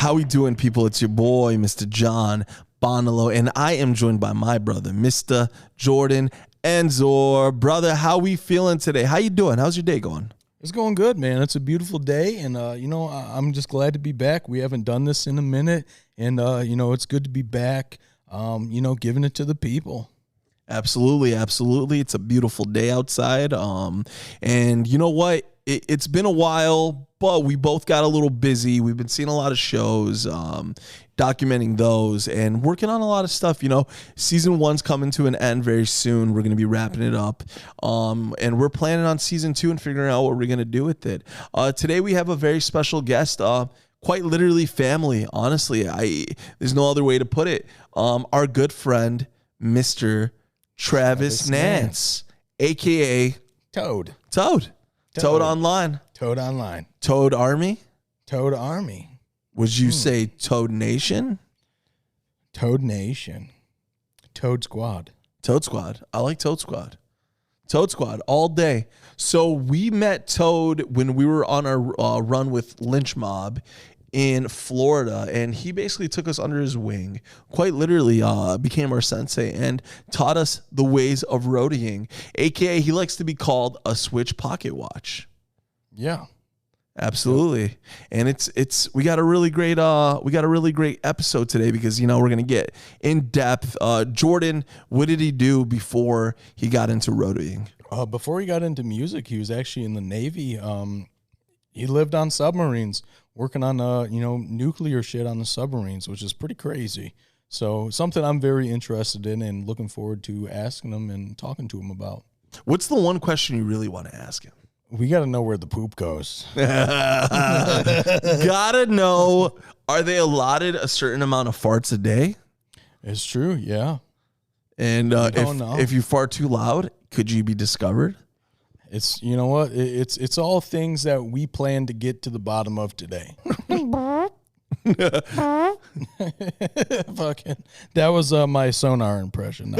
How we doing, people? It's your boy, Mr. John Bonilo, and I am joined by my brother, Mr. Jordan Enzor. Brother, how we feeling today? How you doing? How's your day going? It's going good, man. It's a beautiful day, and I'm just glad to be back. We haven't done this in a minute, and it's good to be back. Giving it to the people. Absolutely, absolutely. It's a beautiful day outside. And you know what? It's been a while, but we both got a little busy. We've been seeing a lot of shows, documenting those, and working on a lot of stuff. Season 1's coming to an end very soon. We're going to be wrapping it up, and we're planning on season 2 and figuring out what we're going to do with it. Today we have a very special guest, quite literally family. Honestly, there's no other way to put it. Our good friend, Mr. Travis Nantz, a.k.a. Toad Online. Toad Online. Toad Army? Toad Army. Would you say Toad Nation? Toad Nation. Toad Squad. Toad Squad. I like Toad Squad. Toad Squad all day. So we met Toad when we were on our run with Lynch Mob in Florida, and he basically took us under his wing, quite literally became our sensei and taught us the ways of roadieing, aka he likes to be called a Switch pocket watch. Yeah, absolutely. And it's we got a really great episode today because we're gonna get in depth. Jordan, what did he do before he got into roadieing? Before he got into music, he was actually in the Navy. He lived on submarines, working on nuclear shit on the submarines, which is pretty crazy. So something I'm very interested in and looking forward to asking him and talking to him about. What's the one question you really want to ask him? We got to know where the poop goes. Gotta know, are they allotted a certain amount of farts a day? It's true, yeah. And if you fart too loud, could you be discovered? It's, you know what? It's all things that we plan to get to the bottom of today. Fucking, that was my sonar impression.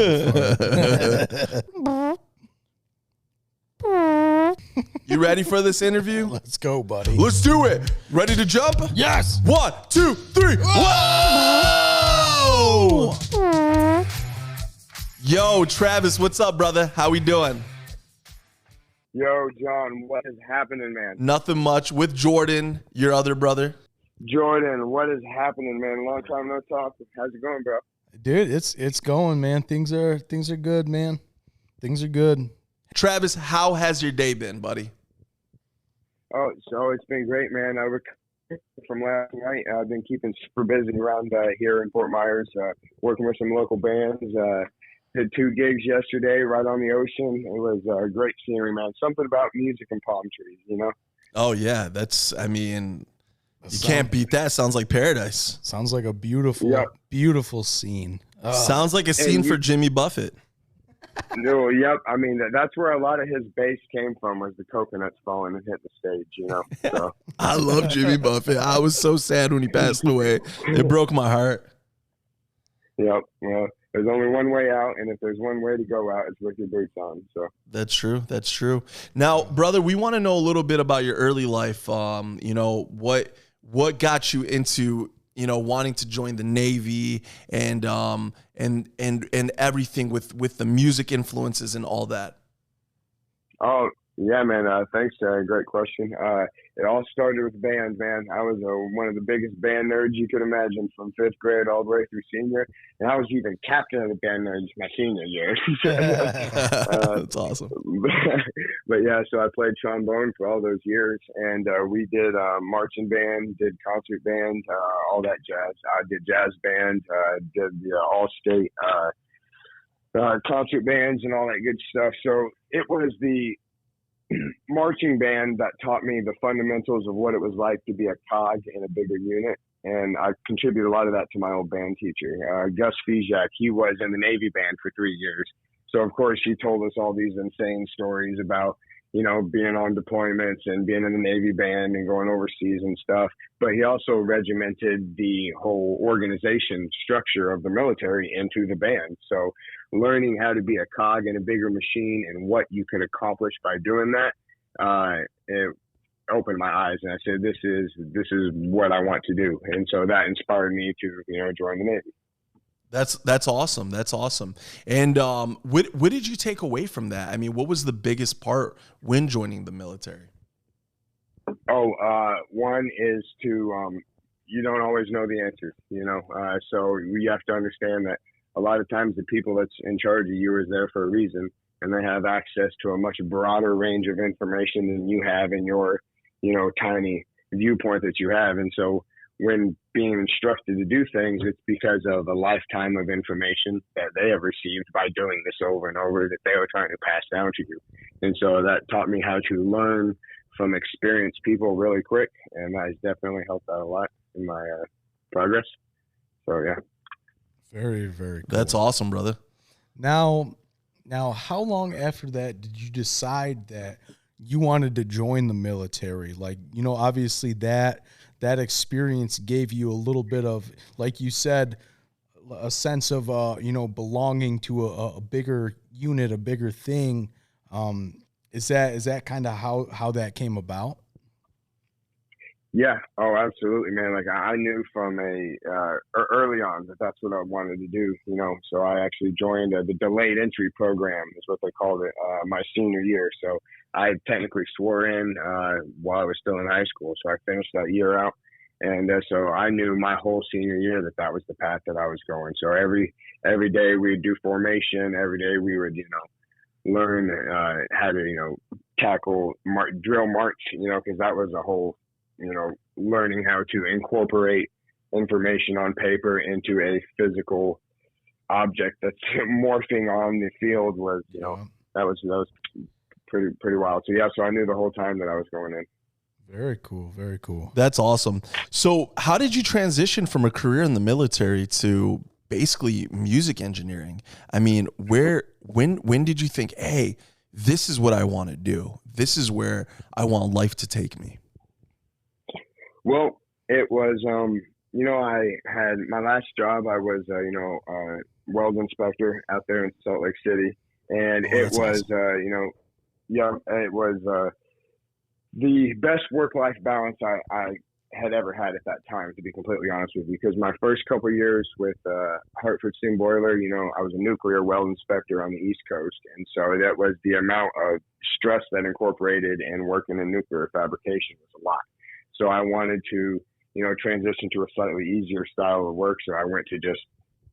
You ready for this interview? Let's go, buddy. Let's do it. Ready to jump? Yes. 1, 2, 3. Whoa! Yo, Travis, what's up, brother? How we doing? Yo, John, what is happening, man? Nothing much. With Jordan, your other brother. Jordan, what is happening, man? Long time no talk. How's it going, bro? Dude, it's going, man. Things are good, man. Things are good. Travis, how has your day been, buddy? Oh, so it's been great, man. I recovered from last night. I've been keeping super busy around here in Fort Myers, working with some local bands. Did 2 gigs yesterday right on the ocean. It was great scenery, man. Something about music and palm trees, Oh, yeah. You can't beat that. Sounds like paradise. Sounds like a beautiful scene. Oh. Sounds like a scene for Jimmy Buffett. No, yep. I mean, that's where a lot of his bass came from, was the coconuts falling and hitting the stage, So. I love Jimmy Buffett. I was so sad when he passed away. It broke my heart. Yep. Well, there's only one way out, and if there's one way to go out, it's with your boots on. So that's true. That's true. Now, brother, we want to know a little bit about your early life. What got you into wanting to join the Navy and everything with the music influences and all that. Oh yeah, man. Thanks. Great question. It all started with band, man. I was one of the biggest band nerds you could imagine from 5th grade all the way through senior. And I was even captain of the band nerds my senior year. That's awesome. But yeah, so I played trombone for all those years. And we did marching band, did concert band, all that jazz. I did jazz band, did the all-state concert bands and all that good stuff. So it was the marching band that taught me the fundamentals of what it was like to be a cog in a bigger unit. And I contribute a lot of that to my old band teacher, Gus Fizak. He was in the Navy band for 3 years. So, of course, he told us all these insane stories about, being on deployments and being in the Navy band and going overseas and stuff. But he also regimented the whole organization structure of the military into the band. So learning how to be a cog in a bigger machine and what you could accomplish by doing that, opened my eyes, and I said, this is what I want to do. And so that inspired me to, join the Navy. That's awesome. That's awesome. And what did you take away from that? I mean, what was the biggest part when joining the military? One is to, you don't always know the answers, so you have to understand that a lot of times the people that's in charge of you is there for a reason, and they have access to a much broader range of information than you have in your, tiny viewpoint that you have. And so when being instructed to do things, it's because of a lifetime of information that they have received by doing this over and over that they are trying to pass down to you. And so that taught me how to learn from experienced people really quick, and that has definitely helped out a lot in my progress. So yeah. Very, very cool. That's awesome, brother. Now, how long after that did you decide that you wanted to join the military? Like, obviously that experience gave you a little bit of, like you said, a sense of, belonging to a bigger unit, a bigger thing. Is that kind of how that came about? Yeah. Oh, absolutely, man. Like I knew from early on that that's what I wanted to do, so I actually joined the delayed entry program is what they called it, my senior year. So I technically swore in while I was still in high school. So I finished that year out. And so I knew my whole senior year that was the path that I was going. So every day we'd do formation. Every day we would, learn how to, tackle drill march, because that was a whole, learning how to incorporate information on paper into a physical object that's morphing on the field was, that was pretty wild. So yeah, so I knew the whole time that I was going in. Very cool. Very cool. That's awesome. So how did you transition from a career in the military to basically music engineering? I mean, when did you think, hey, this is what I want to do? This is where I want life to take me. Well, it was, I had my last job. I was, a weld inspector out there in Salt Lake City. And it was, awesome. It was the best work-life balance I had ever had at that time, to be completely honest with you, because my first couple of years with Hartford Steam Boiler, I was a nuclear weld inspector on the East Coast. And so that was the amount of stress that incorporated in working in nuclear fabrication was a lot. So I wanted to, transition to a slightly easier style of work. So I went to just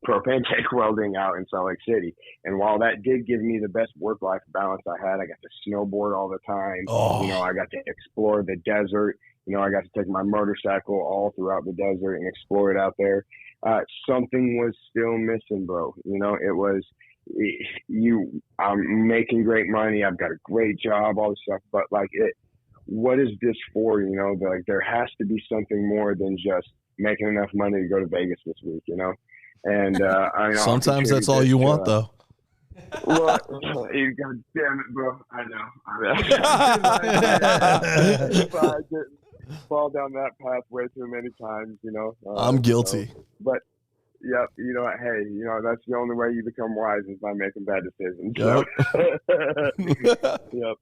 propane tank welding out in Salt Lake City. And while that did give me the best work-life balance I had, I got to snowboard all the time. Oh. I got to explore the desert. I got to take my motorcycle all throughout the desert and explore it out there. Something was still missing, bro. It was I'm making great money. I've got a great job, all this stuff, but what is this for? There has to be something more than just making enough money to go to Vegas this week, And I know sometimes that's all you want, though. Well, you God damn it, bro. I know. I didn't fall down that path way too many times, I'm guilty. But yeah, hey, that's the only way you become wise is by making bad decisions. Yep. Yep.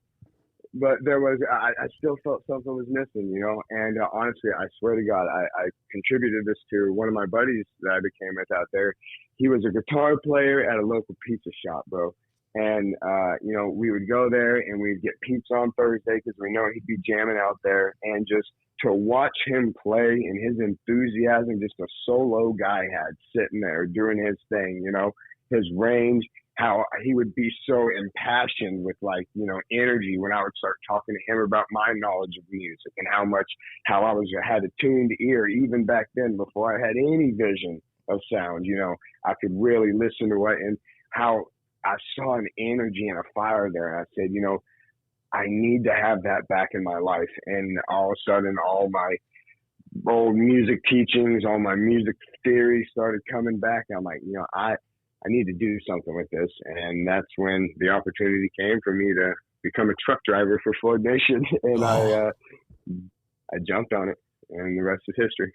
But there was, I still felt something was missing, and honestly, I swear to God, I contributed this to one of my buddies that I became with out there. He was a guitar player at a local pizza shop, bro. And, we would go there and we'd get pizza on Thursday because we know he'd be jamming out there. And just to watch him play and his enthusiasm, just a solo guy had sitting there doing his thing, his range, how he would be so impassioned with energy when I would start talking to him about my knowledge of music and how I had a tuned ear even back then before I had any vision of sound. I could really listen to and how I saw an energy and a fire there. And I said, I need to have that back in my life. And all of a sudden, all my old music teachings, all my music theory started coming back. I'm like, I need to do something with this. And that's when the opportunity came for me to become a truck driver for Floyd Nation. And I jumped on it, and the rest is history.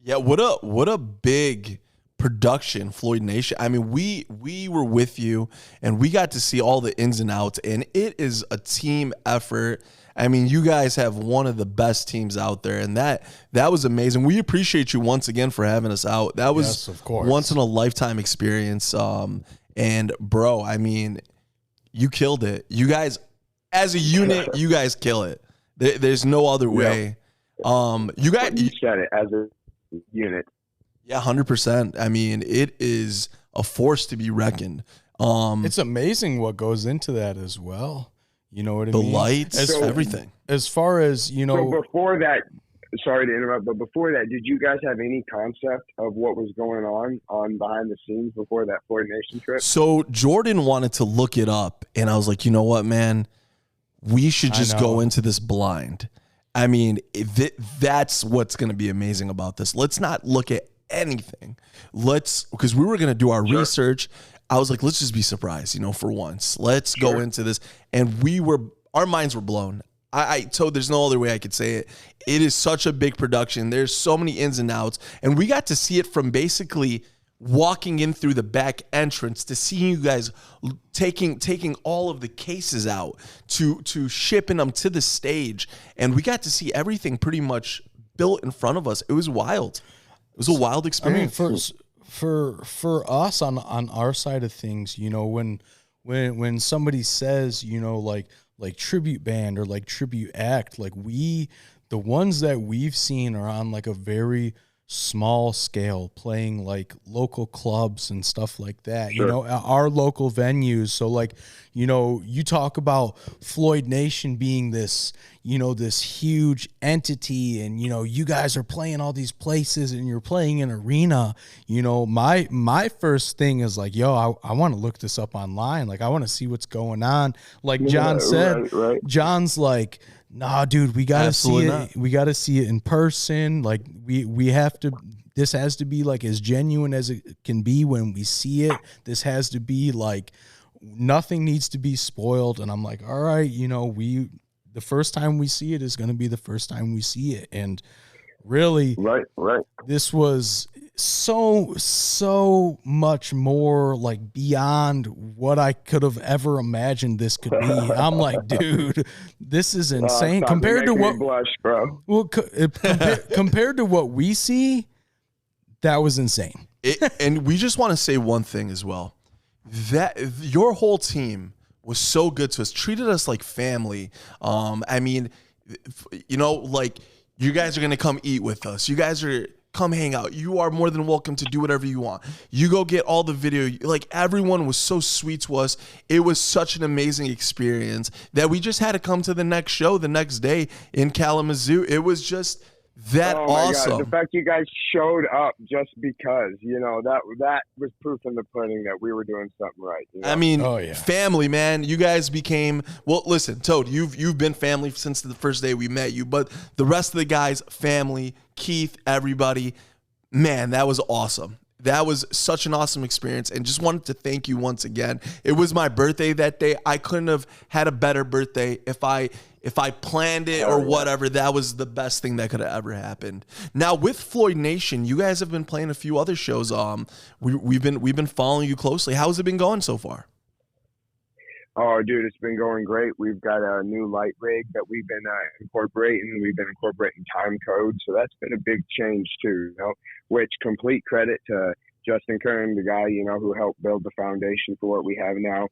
Yeah. What a big production, Floyd Nation. I mean, we were with you and we got to see all the ins and outs, and it is a team effort I mean, you guys have one of the best teams out there, and that was amazing. We appreciate you once again for having us out. That was Yes, of course. once in a lifetime experience. And bro, I mean, you killed it. You guys, as a unit, you guys kill it. There's no other way. You guys, you said it, as a unit. Yeah, 100%. I mean, it is a force to be reckoned. It's amazing what goes into that as well. You know what I mean? The lights, everything. As far as, you know. So before that, sorry to interrupt, but before that, did you guys have any concept of what was going on behind the scenes before that Floyd Nation trip? So Jordan wanted to look it up, and I was like, you know what, man? We should just go into this blind. I mean, that's what's going to be amazing about this. Let's not look at anything. Because we were going to do our research. I was like, let's just be surprised, for once. Let's go into this. And our minds were blown. I told there's no other way I could say it. It is such a big production. There's so many ins and outs. And we got to see it from basically walking in through the back entrance to seeing you guys taking all of the cases out to shipping them to the stage. And we got to see everything pretty much built in front of us. It was wild. It was a wild experience. I mean, for us on our side of things, when somebody says, like tribute band or like tribute act, like the ones that we've seen are on like a very small scale, playing like local clubs and stuff like that, Sure. Our local venues. So like, you talk about Floyd Nation being this, this huge entity, and, you guys are playing all these places and you're playing an arena. My first thing is like, yo, I want to look this up online. Like, I want to see what's going on. Like John said, right. John's like, nah, dude, we gotta Absolutely see it. not. We gotta see it in person. Like we have to. This has to be like as genuine as it can be when we see it. This has to be like nothing needs to be spoiled. And I'm like, all right, the first time we see it is going to be the first time we see it. And really, Right. this was so much more like beyond what I could have ever imagined this could be. I'm like, dude, this is insane compared to what blush, bro. Well, compared to what we see, that was insane. And we just want to say one thing as well. That your whole team was so good to us, treated us like family. I mean, like you guys are going to come eat with us. You guys are come hang out. You are more than welcome to do whatever you want. You go get all the video. Like, everyone was so sweet to us. It was such an amazing experience that we just had to come to the next show the next day in Kalamazoo. It was just that awesome. God. The fact you guys showed up just because, that was proof in the pudding that we were doing something right. I mean, family, man. You guys became, well, listen, Toad, you've been family since the first day we met you, but the rest of the guys, family, Keith, everybody, man, that was awesome. That was such an awesome experience, and just wanted to thank you once again. It was my birthday that day. I couldn't have had a better birthday if I planned it or whatever. That was the best thing that could have ever happened. Now with Floyd Nation, you guys have been playing a few other shows. We've been following you closely. How's it been going so far? Oh, dude, it's been going great. We've got a new light rig that we've been incorporating. We've been incorporating time code, so that's been a big change too. Which complete credit to Justin Kern, the guy who helped build the foundation for what we have now.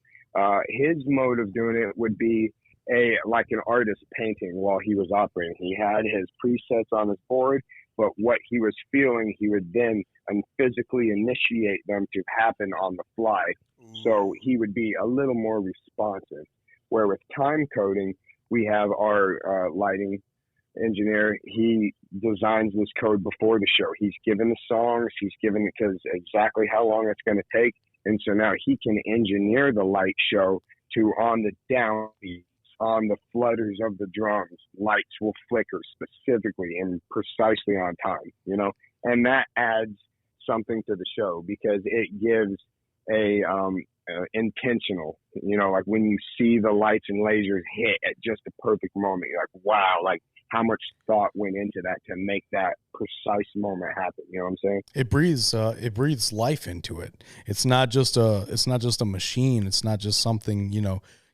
His mode of doing it would be like an artist painting while he was operating. He had his presets on his board, but what he was feeling, he would then physically initiate them to happen on the fly. So he would be a little more responsive. Where with time coding, we have our lighting engineer. He designs this code before the show. He's given the songs. He's given exactly how long it's going to take. And so now he can engineer the light show to on the downbeats, on the flutters of the drums, lights will flicker specifically and precisely on time, and that adds something to the show because it gives a intentional, like when you see the lights and lasers hit at just the perfect moment, you're like, wow, like how much thought went into that to make that precise moment happen. You know what I'm saying? It breathes life into it. It's not just a machine. It's not just something,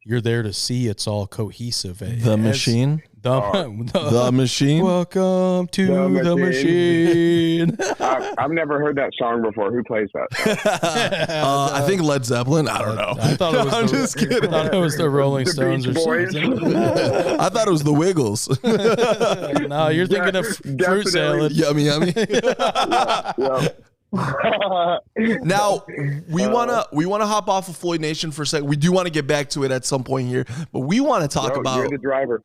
you're there to see it's all cohesive. The machine. The machine. Welcome to the machine. I've never heard that song before. Who plays that song? I think Led Zeppelin. I don't know. I thought it was I'm just kidding. I thought it was the Rolling The Stones or Beach Boys. something. I thought it was the Wiggles. No, you're thinking of fruit Definitely. salad. Yummy, yummy. Yeah. Now we wanna hop off of Floyd Nation for a second. We do want to get back to it at some point here, but we want to talk about. You're the driver.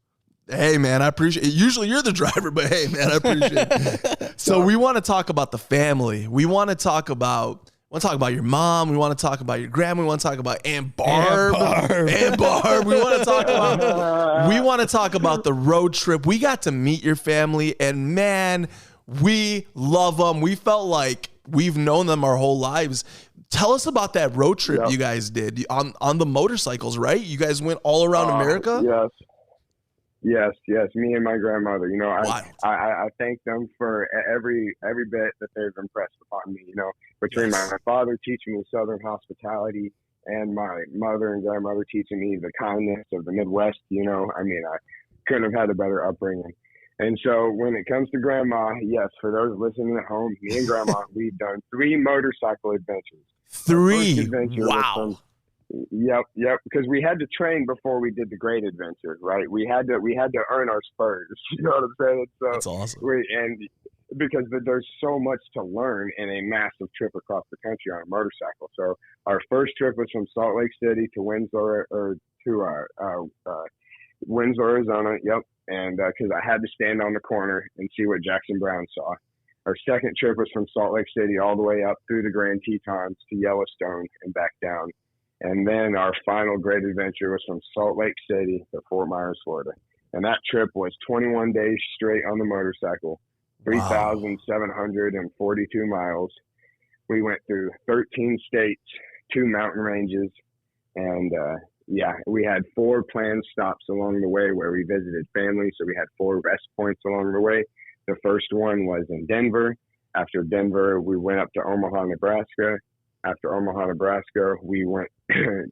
Hey man, I appreciate it. Usually you're the driver, but hey man, I appreciate it. So we want to talk about the family. We want to talk about your mom. We want to talk about your grandma. We want to talk about Aunt Barb. Aunt Barb. We want to talk about the road trip. We got to meet your family, and man, we love them. We felt like we've known them our whole lives. Tell us about that road trip you guys did on the motorcycles, right? You guys went all around America? Yes. Me and my grandmother. You know, I thank them for every bit that they've impressed upon me. You know, between my father teaching me Southern hospitality and my mother and grandmother teaching me the kindness of the Midwest. You know, I mean, I couldn't have had a better upbringing. And so when it comes to grandma, yes, for those listening at home, me and grandma, we've done 3 motorcycle adventures. 3? Wow. Yep. Because we had to train before we did the great adventure, right? We had to earn our spurs. You know what I'm saying? So that's awesome. Because there's so much to learn in a massive trip across the country on a motorcycle. So our first trip was from Salt Lake City to Winslow, Winslow, Arizona. Yep. And because I had to stand on the corner and see what Jackson Brown saw. Our second trip was from Salt Lake City all the way up through the Grand Tetons to Yellowstone and back down. And then our final great adventure was from Salt Lake City to Fort Myers, Florida. And that trip was 21 days straight on the motorcycle, 3,742 miles. We went through 13 states, 2 mountain ranges, and we had 4 planned stops along the way where we visited family. So we had 4 rest points along the way. The first one was in Denver. After Denver, we went up to Omaha, Nebraska. After Omaha, Nebraska, we went to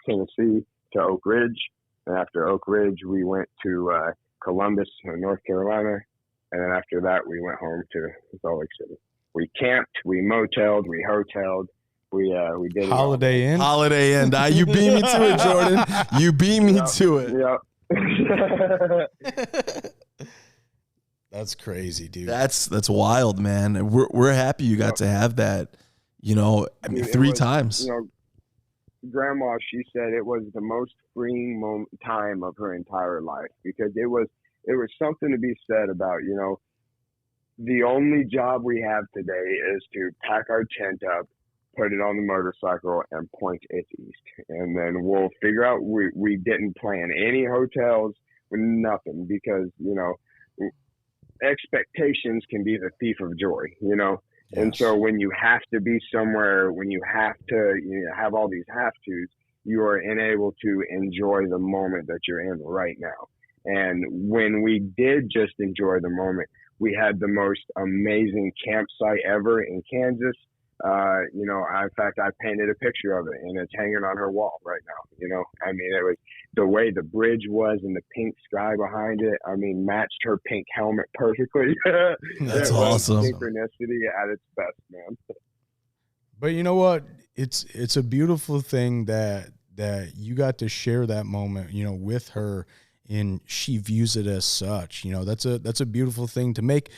Tennessee to Oak Ridge. And after Oak Ridge, we went to Columbus, North Carolina. And then after that, we went home to Salt Lake City. We camped, we moteled, we hoteled. We did Holiday Inn. Holiday Inn. You beat me to it, Jordan. You beat me to it. Yep. That's crazy, dude. That's wild, man. We're happy you got to have that. You know, I mean, 3 times. You know, Grandma, she said it was the most freeing time of her entire life because it was something to be said about, you know, the only job we have today is to pack our tent up, put it on the motorcycle, and point it east. And then we'll figure out, we didn't plan any hotels, nothing, because, you know, expectations can be the thief of joy, you know? Yes. And so when you have to be somewhere, when you have to, you know, have all these have-tos, you are unable to enjoy the moment that you're in right now. And when we did just enjoy the moment, we had the most amazing campsite ever in Kansas. You know, in fact, I painted a picture of it and it's hanging on her wall right now. You know, I mean, it was the way the bridge was and the pink sky behind it. I mean, matched her pink helmet perfectly. That's awesome. Synchronicity at its best, man. But you know what? It's a beautiful thing that you got to share that moment, you know, with her. And she views it as such. You know, that's a beautiful thing to make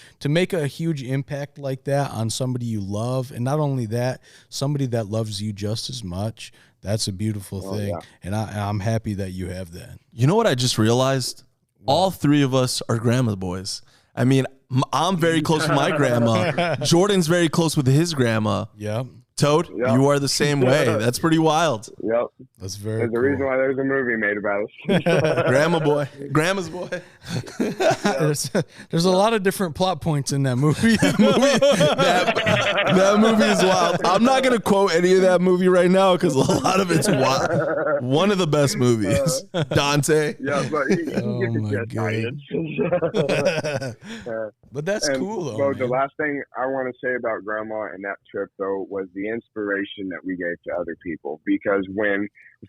a huge impact like that on somebody you love, and not only that, somebody that loves you just as much. That's a beautiful thing, yeah. And I'm happy that you have that. You know what I just realized? All 3 of us are grandma boys. I mean, I'm very close with my grandma. Jordan's very close with his grandma. Yep. Toad, you are the same way. That's pretty wild. Yep. That's very There's cool. a reason why there's a movie made about us. Grandma's boy. There's a lot of different plot points in that movie. that movie is wild. I'm not going to quote any of that movie right now because a lot of it's wild. One of the best movies. Dante. Yeah, but you get the gist. But that's cool, though, Bo, man. the last thing I want to say about Grandma and that trip, though, was the inspiration that we gave to other people. Because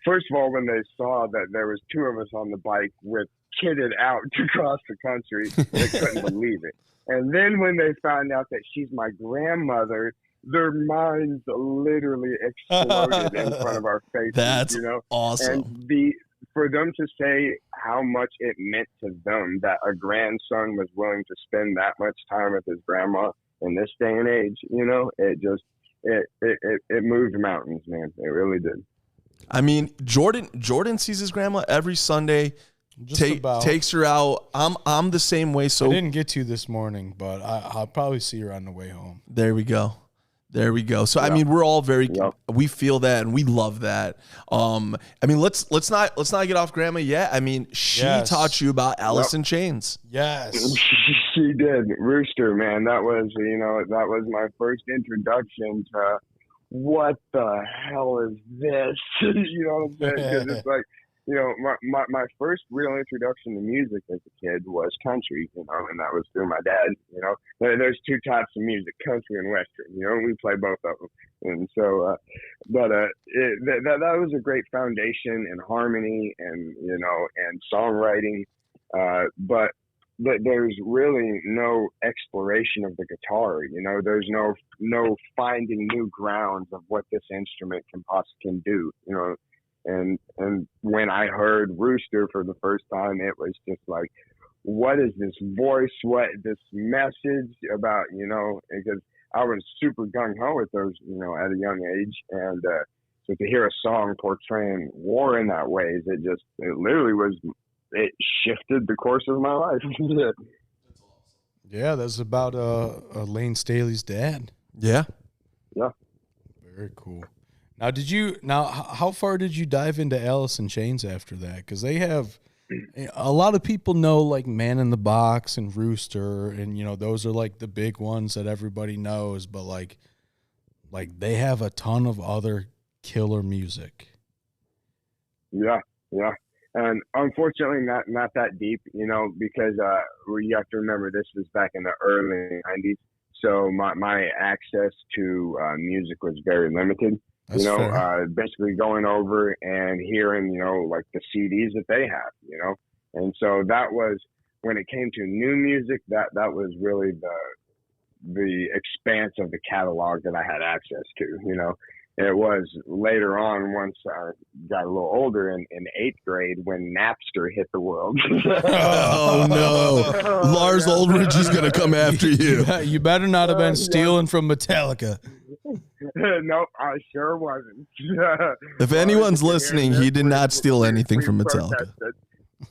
first of all, when they saw that there was two of us on the bike with kitted out to cross the country, they couldn't believe it. And then when they found out that she's my grandmother, their minds literally exploded in front of our faces. That's awesome. And for them to say how much it meant to them that a grandson was willing to spend that much time with his grandma in this day and age, it moved mountains, man. It really did. I mean, Jordan sees his grandma every Sunday. Takes her out. I'm the same way. So I didn't get to this morning, but I'll probably see her on the way home. There we go. So I mean, we're all we feel that and we love that. I mean, let's not get off grandma yet. I mean, she taught you about Alice in Chains. Yes, she did. Rooster, man, that was my first introduction to what the hell is this? You know what I'm saying? 'Cause it's like, my first real introduction to music as a kid was country, and that was through my dad. There's two types of music, country and western. And we play both of them, and so, that was a great foundation in harmony and and songwriting. But there's really no exploration of the guitar. There's no finding new grounds of what this instrument can do. And when I heard Rooster for the first time, it was just like, what is this voice? What this message about? Because I was super gung ho with those, at a young age, and so to hear a song portraying war in that way, it shifted the course of my life. Yeah, that's about Lane Staley's dad. Yeah. Very cool. Now, how far did you dive into Alice in Chains after that? Because they have a lot of people know like Man in the Box and Rooster, and those are like the big ones that everybody knows. But like they have a ton of other killer music. Yeah. And unfortunately, not that deep, because you have to remember this was back in the early 90s. So my access to music was very limited. Basically going over and hearing, like the CDs that they have, and so that was when it came to new music, that was really the expanse of the catalog that I had access to, It was later on, once I got a little older in 8th grade, when Napster hit the world. Oh, no. Lars Ulrich is going to come after you. You better not have been stealing from Metallica. Nope, I sure wasn't. If anyone's listening, he did not steal anything from Metallica.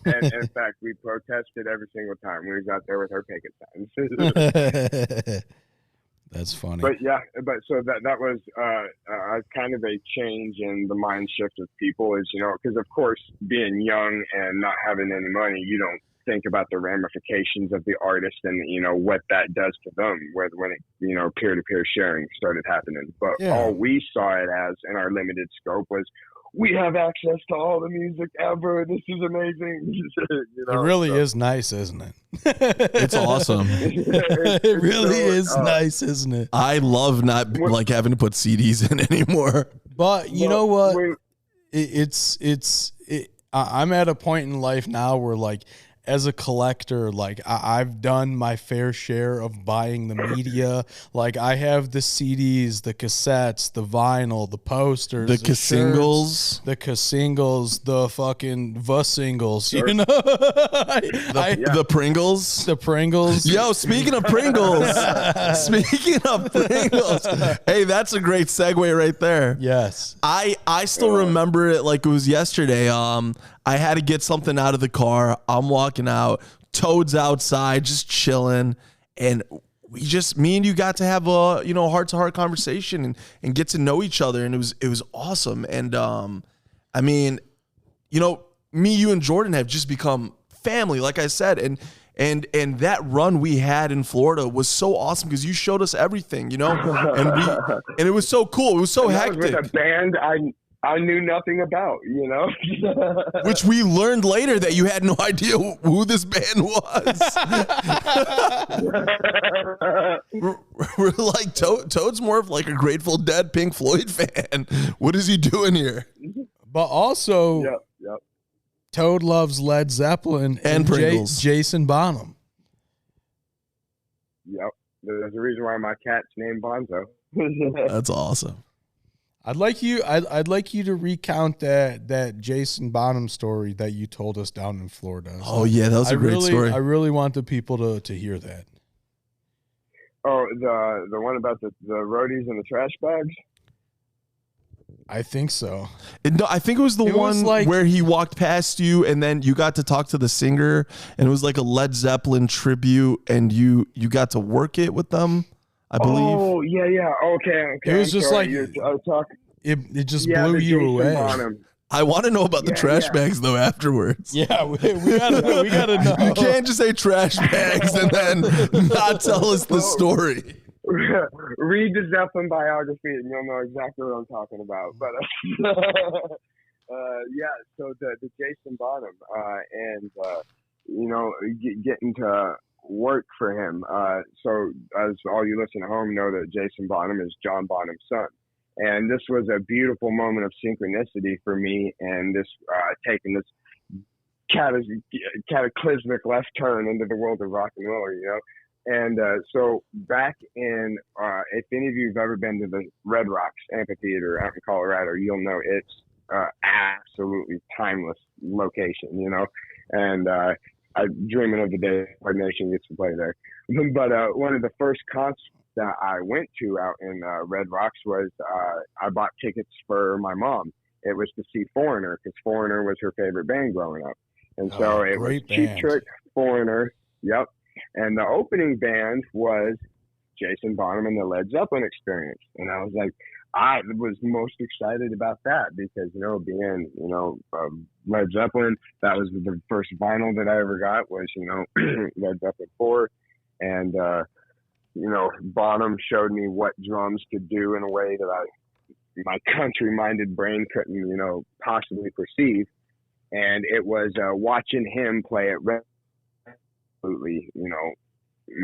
And in fact, we protested every single time. We was out there with our picket signs. That's funny. But so that was kind of a change in the mind shift of people, is because of course, being young and not having any money, you don't think about the ramifications of the artist and what that does to them when it peer-to-peer sharing started happening. But all we saw it as in our limited scope was, we have access to all the music ever. This is amazing. It really is nice, isn't it? It's awesome. It really is nice, isn't it? I love not having to put CDs in anymore. But you know what? I'm at a point in life now where like, as a collector, like I've done my fair share of buying the media. Like I have the CDs, the cassettes, the vinyl, the posters, the singles, the fucking singles. Sure. The Pringles, Yo, speaking of Pringles, hey, that's a great segue right there. Yes, I still remember it like it was yesterday. I had to get something out of the car. I'm walking out. Toad's outside, just chilling, and me and you got to have a heart-to-heart conversation and get to know each other, and it was awesome. And I mean, me, you, and Jordan have just become family, like I said, and that run we had in Florida was so awesome because you showed us everything, and it was so cool. It was so hectic. With a band I knew nothing about, you know. Which we learned later that you had no idea who this band was. We're like, Toad's more of like a Grateful Dead, Pink Floyd fan. What is he doing here? But also, Yep. Toad loves Led Zeppelin and Pringles. Jason Bonham. Yep. There's a reason why my cat's named Bonzo. That's awesome. I'd like you to recount that Jason Bonham story that you told us down in Florida. So Oh yeah, that was a great story. I really want the people to hear that. Oh, the one about the roadies and the trash bags? I think so. No, I think it was the one where he walked past you and then you got to talk to the singer and it was like a Led Zeppelin tribute and you got to work it with them, I believe. Oh, yeah. Okay. It was just like it just blew you away. Bonham. I want to know about the trash bags though afterwards. Yeah, we gotta know. You can't just say trash bags and then not tell us the story. Read the Zeppelin biography and you'll know exactly what I'm talking about. But so the Jason Bonham and getting to work for him. So as all you listen at home know that Jason Bonham is John Bonham's son. And this was a beautiful moment of synchronicity for me and this taking this cataclysmic left turn into the world of rock and roll, you know. And so back in, if any of you have ever been to the Red Rocks Amphitheater out in Colorado, you'll know it's absolutely timeless location, you know. And I'm dreaming of the day our nation gets to play there. But one of the first concerts that I went to out in Red Rocks was I bought tickets for my mom. It was to see Foreigner because Foreigner was her favorite band growing up. And so it was Cheap Trick, Foreigner, yep. And the opening band was Jason Bonham and the Led Zeppelin Experience. And I was like, I was most excited about that because, you know, being, you know, Led Zeppelin, that was the first vinyl that I ever got was, you know, Led Zeppelin 4. And, you know, Bonham showed me what drums could do in a way that my country-minded brain couldn't, you know, possibly perceive. And it was watching him play it absolutely, you know,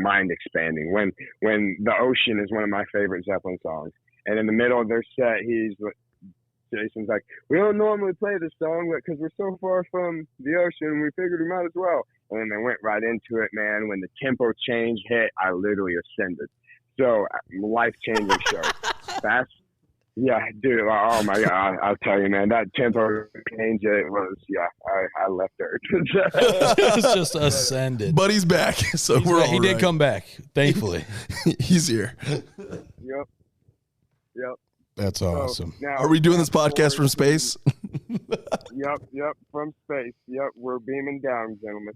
mind expanding. When The Ocean is one of my favorite Zeppelin songs, and in the middle of their set, Jason's like, we don't normally play this song, but because we're so far from the ocean, we figured we might as well. And then they went right into it, man. When the tempo change hit, I literally ascended. So life-changing show. Fast. Yeah, dude. Oh my God. I'll tell you, man, that tempo change, it was, I left Earth. It's just ascended. But he's back. So he did come back, thankfully. He's here. Yep. That's awesome. So now, are we doing this podcast from space? Yep, from space. Yep, we're beaming down, gentlemen.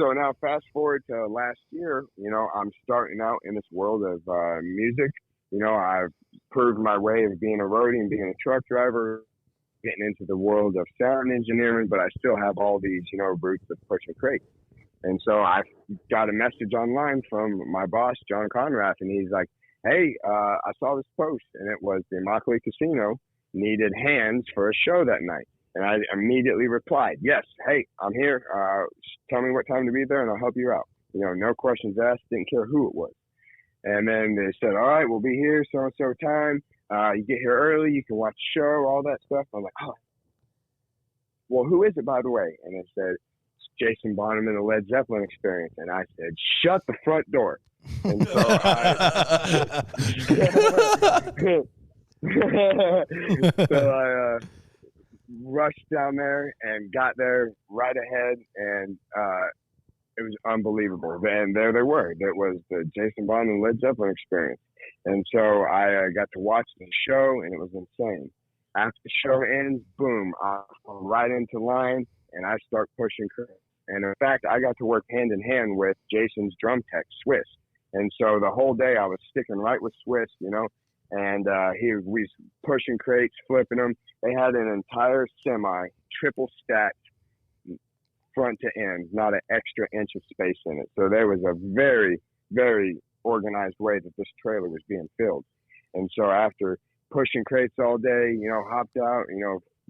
So now fast forward to last year, you know, I'm starting out in this world of music. You know, I've proved my way of being a roadie and being a truck driver, getting into the world of sound engineering, but I still have all these, you know, roots of pushing crates. And so I got a message online from my boss, John Conrath, and he's like, hey, I saw this post, and it was the Immokalee Casino needed hands for a show that night. And I immediately replied, yes, hey, I'm here. Tell me what time to be there, and I'll help you out. You know, no questions asked, didn't care who it was. And then they said, all right, we'll be here so-and-so time. You get here early, you can watch the show, all that stuff. I'm like, oh, well, who is it, by the way? And they said, it's Jason Bonham and the Led Zeppelin Experience. And I said, shut the front door. And so I rushed down there and got there right ahead, and it was unbelievable. And there they were. That was the Jason Bonham and Led Zeppelin Experience. And so I got to watch the show, and it was insane. After the show ends, boom, I fall right into line, and I start pushing crates. And in fact, I got to work hand in hand with Jason's drum tech, Swiss. And so the whole day I was sticking right with Swiss, you know, and we was pushing crates, flipping them. They had an entire semi, triple stacked front to end, not an extra inch of space in it. So there was a very, very organized way that this trailer was being filled. And so after pushing crates all day, hopped out,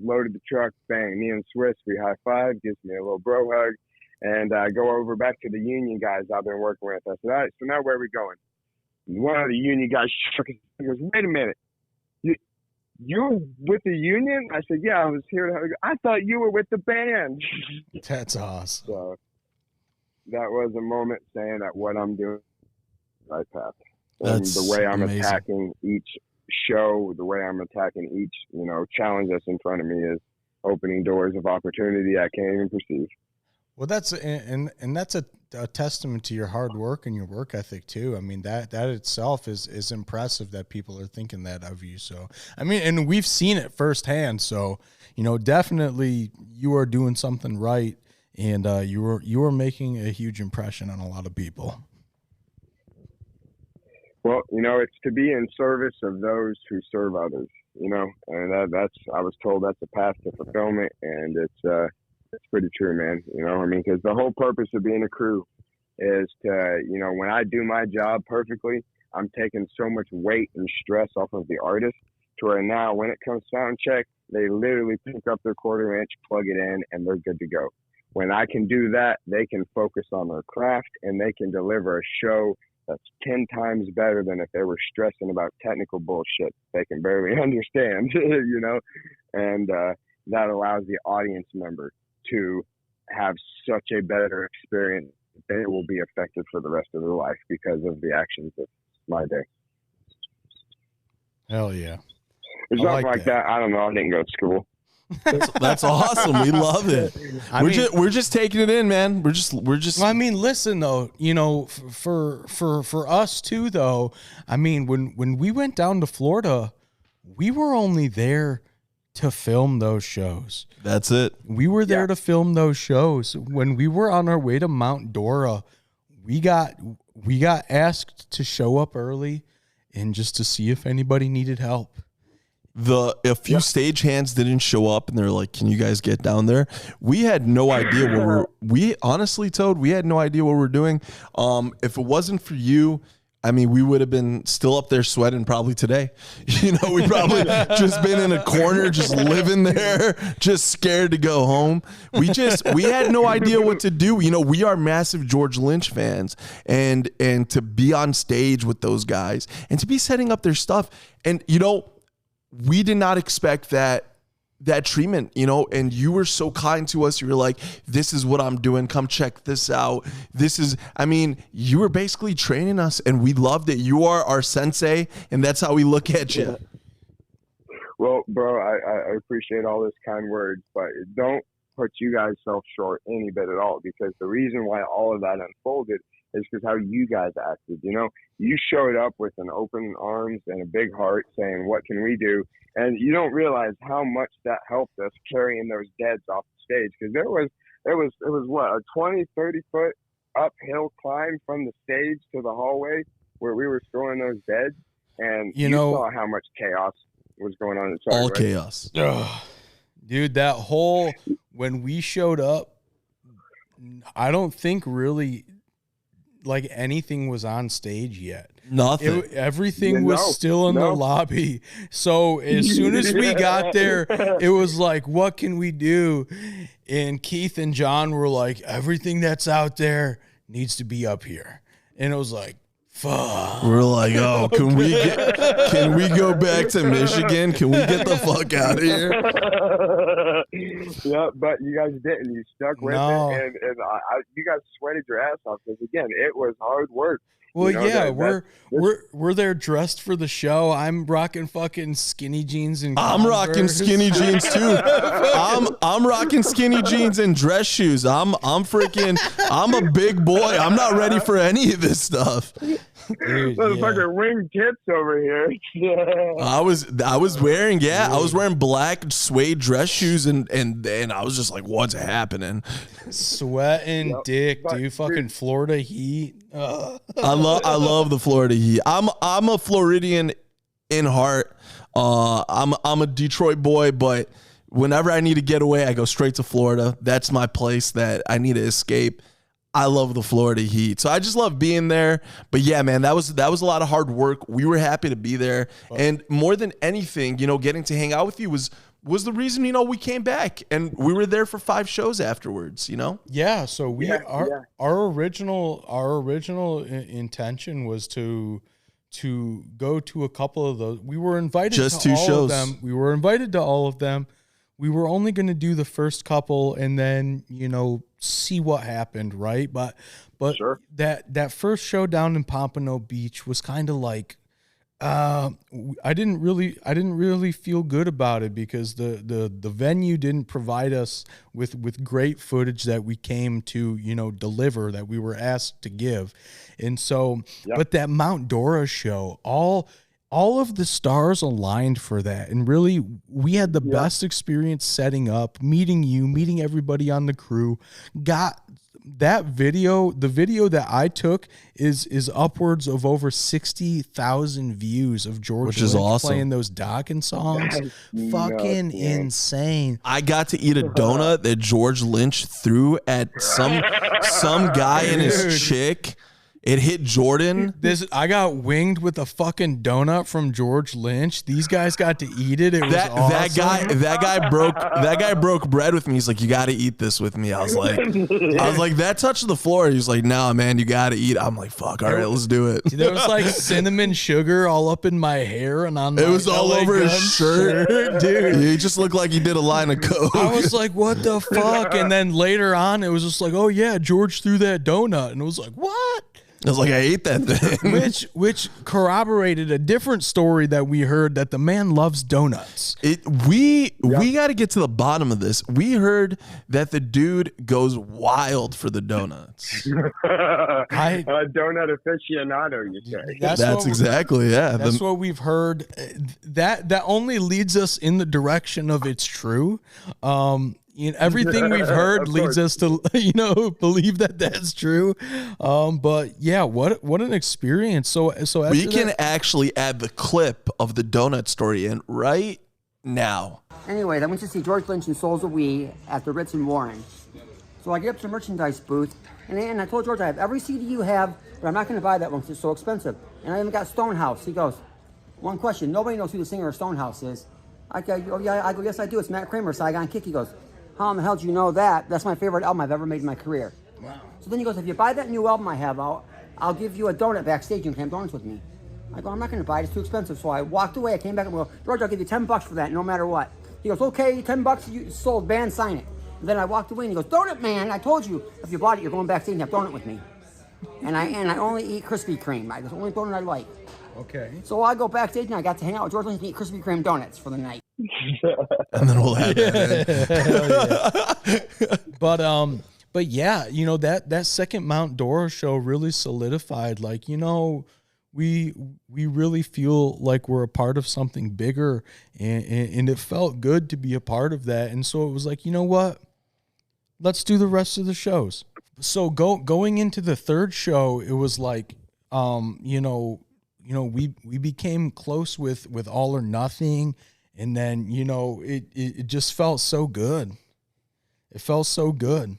loaded the truck, bang, me and Swiss, we high five, gives me a little bro hug, and I go over back to the union guys I've been working with. I said, all right, so now where are we going? And one of the union guys shook his head and goes, wait a minute, you're with the union? I said, yeah, I was here. I thought you were with the band. That's awesome. So that was a moment saying that what I'm doing is the right path. And the way I'm attacking each show, the way I'm attacking each, challenge that's in front of me is opening doors of opportunity I can't even perceive. Well, that's and that's a testament to your hard work and your work ethic too. I mean, that itself is impressive that people are thinking that of you. So, I mean, and we've seen it firsthand. So, definitely you are doing something right, and you are making a huge impression on a lot of people. Well, it's to be in service of those who serve others, and that's, I was told that's a path to fulfillment, and it's pretty true, man. Because the whole purpose of being a crew is to, when I do my job perfectly, I'm taking so much weight and stress off of the artist to where now when it comes sound check, they literally pick up their 1/4 inch, plug it in, and they're good to go. When I can do that, they can focus on their craft and they can deliver a show that's 10 times better than if they were stressing about technical bullshit they can barely understand, and that allows the audience member to have such a better experience. They will be affected for the rest of their life because of the actions of my day. Hell yeah. There's nothing like that. I don't know. I didn't go to school. That's awesome. We love it. We're just taking it in, man. We're just. Well, I mean, listen though, for us too though. I mean, when we went down to Florida, we were only there to film those shows. That's it. We were there to film those shows. When we were on our way to Mount Dora, we got asked to show up early and just to see if anybody needed help. A few stagehands didn't show up, and they're like, "Can you guys get down there?" We had no idea we honestly, Toad, we had no idea what we're doing. If it wasn't for you, I mean, we would have been still up there sweating probably today. We probably just been in a corner, just living there, just scared to go home. We had no idea what to do. We are massive George Lynch fans, and to be on stage with those guys and to be setting up their stuff, and we did not expect that treatment, and you were so kind to us. You were like, this is what I'm doing. Come check this out. You were basically training us, and we loved it. You are our sensei, and that's how we look at you. Well, bro, I appreciate all those kind words, but don't put you guys self short any bit at all, because the reason why all of that unfolded is because how you guys acted. You showed up with an open arms and a big heart saying, what can we do? And you don't realize how much that helped us carrying those deads off the stage. Because it was what, a 20, 30 foot uphill climb from the stage to the hallway where we were throwing those deads. And you saw how much chaos was going on inside. All chaos. Ugh. Dude, that whole, when we showed up, I don't think really like anything was on stage yet. Nothing. Everything was still in the lobby. So as soon as we got there, it was like, what can we do? And Keith and John were like, everything that's out there needs to be up here. And it was like, fuck. We're like, oh, can we go back to Michigan? Can we get the fuck out of here? Yeah, but you guys didn't. You stuck with it, and you guys sweated your ass off because again, it was hard work. Well, we're there dressed for the show. I'm rocking fucking skinny jeans and I'm rocking skinny jeans too. I'm rocking skinny jeans and dress shoes. I'm a big boy. I'm not ready for any of this stuff. Motherfucker, wing tits over here. I was wearing black suede dress shoes and I was just like, what's happening? Sweating dick, dude. Fucking Florida heat. I love the Florida heat. I'm a Floridian in heart. I'm a Detroit boy, but whenever I need to get away, I go straight to Florida. That's my place that I need to escape. I love the Florida heat. So I just love being there. But yeah, man, that was a lot of hard work. We were happy to be there. And more than anything, getting to hang out with you was the reason, we came back, and we were there for 5 shows afterwards, Yeah. So our original intention was to go to a couple of those. We were invited just to 2 all shows. Of them. We were invited to all of them. We were only going to do the first couple and then, see what happened. Right. But Sure. that first show down in Pompano Beach was kind of like, I didn't really feel good about it because the venue didn't provide us with great footage that we came to, deliver, that we were asked to give. And so, but that Mount Dora show, all of the stars aligned for that. And really, we had the best experience setting up, meeting everybody on the crew. Got that video, the video that I took is upwards of over 60,000 views of George Which is Lynch awesome. Playing those Dawkins songs. Fucking insane. I got to eat a donut that George Lynch threw at some guy and his chick. It hit Jordan. I got winged with a fucking donut from George Lynch. These guys got to eat it. It was awesome. That guy broke bread with me. He's like, "You got to eat this with me." I was like, that touched the floor. He's like, "Nah, man, you got to eat." I'm like, "Fuck, all right, let's do it." There was like cinnamon sugar all up in my hair and on my It was all LA over his Gun shirt, dude. He just looked like he did a line of coke. I was like, what the fuck? And then later on, it was just like, oh yeah, George threw that donut. And it was like, what? I was like, I ate that thing. Which corroborated a different story that we heard, that the man loves donuts. We got to get to the bottom of this. We heard that the dude goes wild for the donuts. A donut aficionado, you say? That's exactly, yeah. That's what we've heard. That only leads us in the direction of it's true. Everything we've heard leads us to, believe that that's true. But yeah, what an experience. So we can actually add the clip of the donut story in right now. Anyway, I went to see George Lynch and Souls of We at the Ritz in Warren. So I get up to the merchandise booth, and I told George, I have every CD you have, but I'm not going to buy that one because it's so expensive. And I even got Stonehouse. He goes, one question, nobody knows who the singer of Stonehouse is. I go, oh, yeah. I go, yes, I do. It's Matt Kramer, Saigon Kick. He goes, how in the hell do you know that? That's my favorite album I've ever made in my career. Wow. So then he goes, if you buy that new album I have, I'll give you a donut backstage. You can have donuts with me. I go, I'm not going to buy it. It's too expensive. So I walked away. I came back and go, George, I'll give you $10 for that, no matter what. He goes, okay, $10, you sold, band, sign it. And then I walked away and he goes, Donut Man, I told you, if you bought it, you're going backstage and have donut with me. And I only eat Krispy Kreme. That's the only donut I like. Okay. So I go backstage and I got to hang out with George Lynch and eat Krispy Kreme donuts for the night. And then we'll have that. But yeah, that second Mount Dora show really solidified, like, we really feel like we're a part of something bigger, and it felt good to be a part of that. And so it was like, you know what? Let's do the rest of the shows. So going into the third show, it was like, we became close with All or Nothing, and then it just felt so good. It felt so good.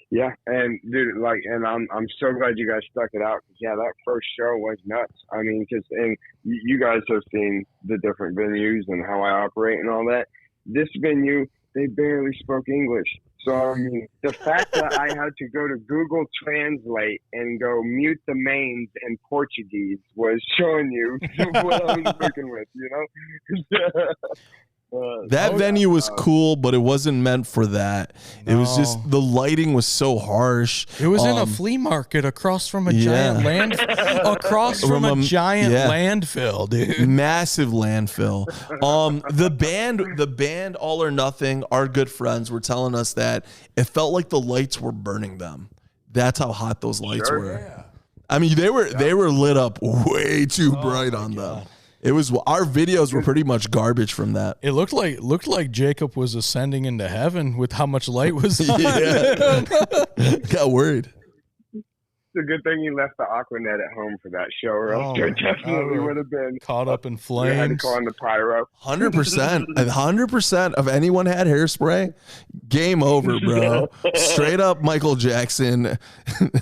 Yeah, and dude, I'm so glad you guys stuck it out. Yeah, that first show was nuts. I mean, and you guys have seen the different venues and how I operate and all that. This venue, they barely spoke English. So, I mean, the fact that I had to go to Google Translate and go mute the mains in Portuguese was showing you what I was working with, That venue was cool, but it wasn't meant for that. No. It was just, the lighting was so harsh. It was in a flea market across from a giant landfill, dude. Massive landfill. The band All or Nothing, our good friends, were telling us that it felt like the lights were burning them. That's how hot those lights were. Yeah. I mean, they were lit up way too bright on them. It was, our videos were pretty much garbage from that. It looked like Jacob was ascending into heaven with how much light was on. Yeah. Got worried. a good thing you left the Aquanet at home for that show, or else there definitely would have been caught up in I flames. had to call in the pyro. 100%. 100% of anyone had hairspray. Game over, bro. Straight up Michael Jackson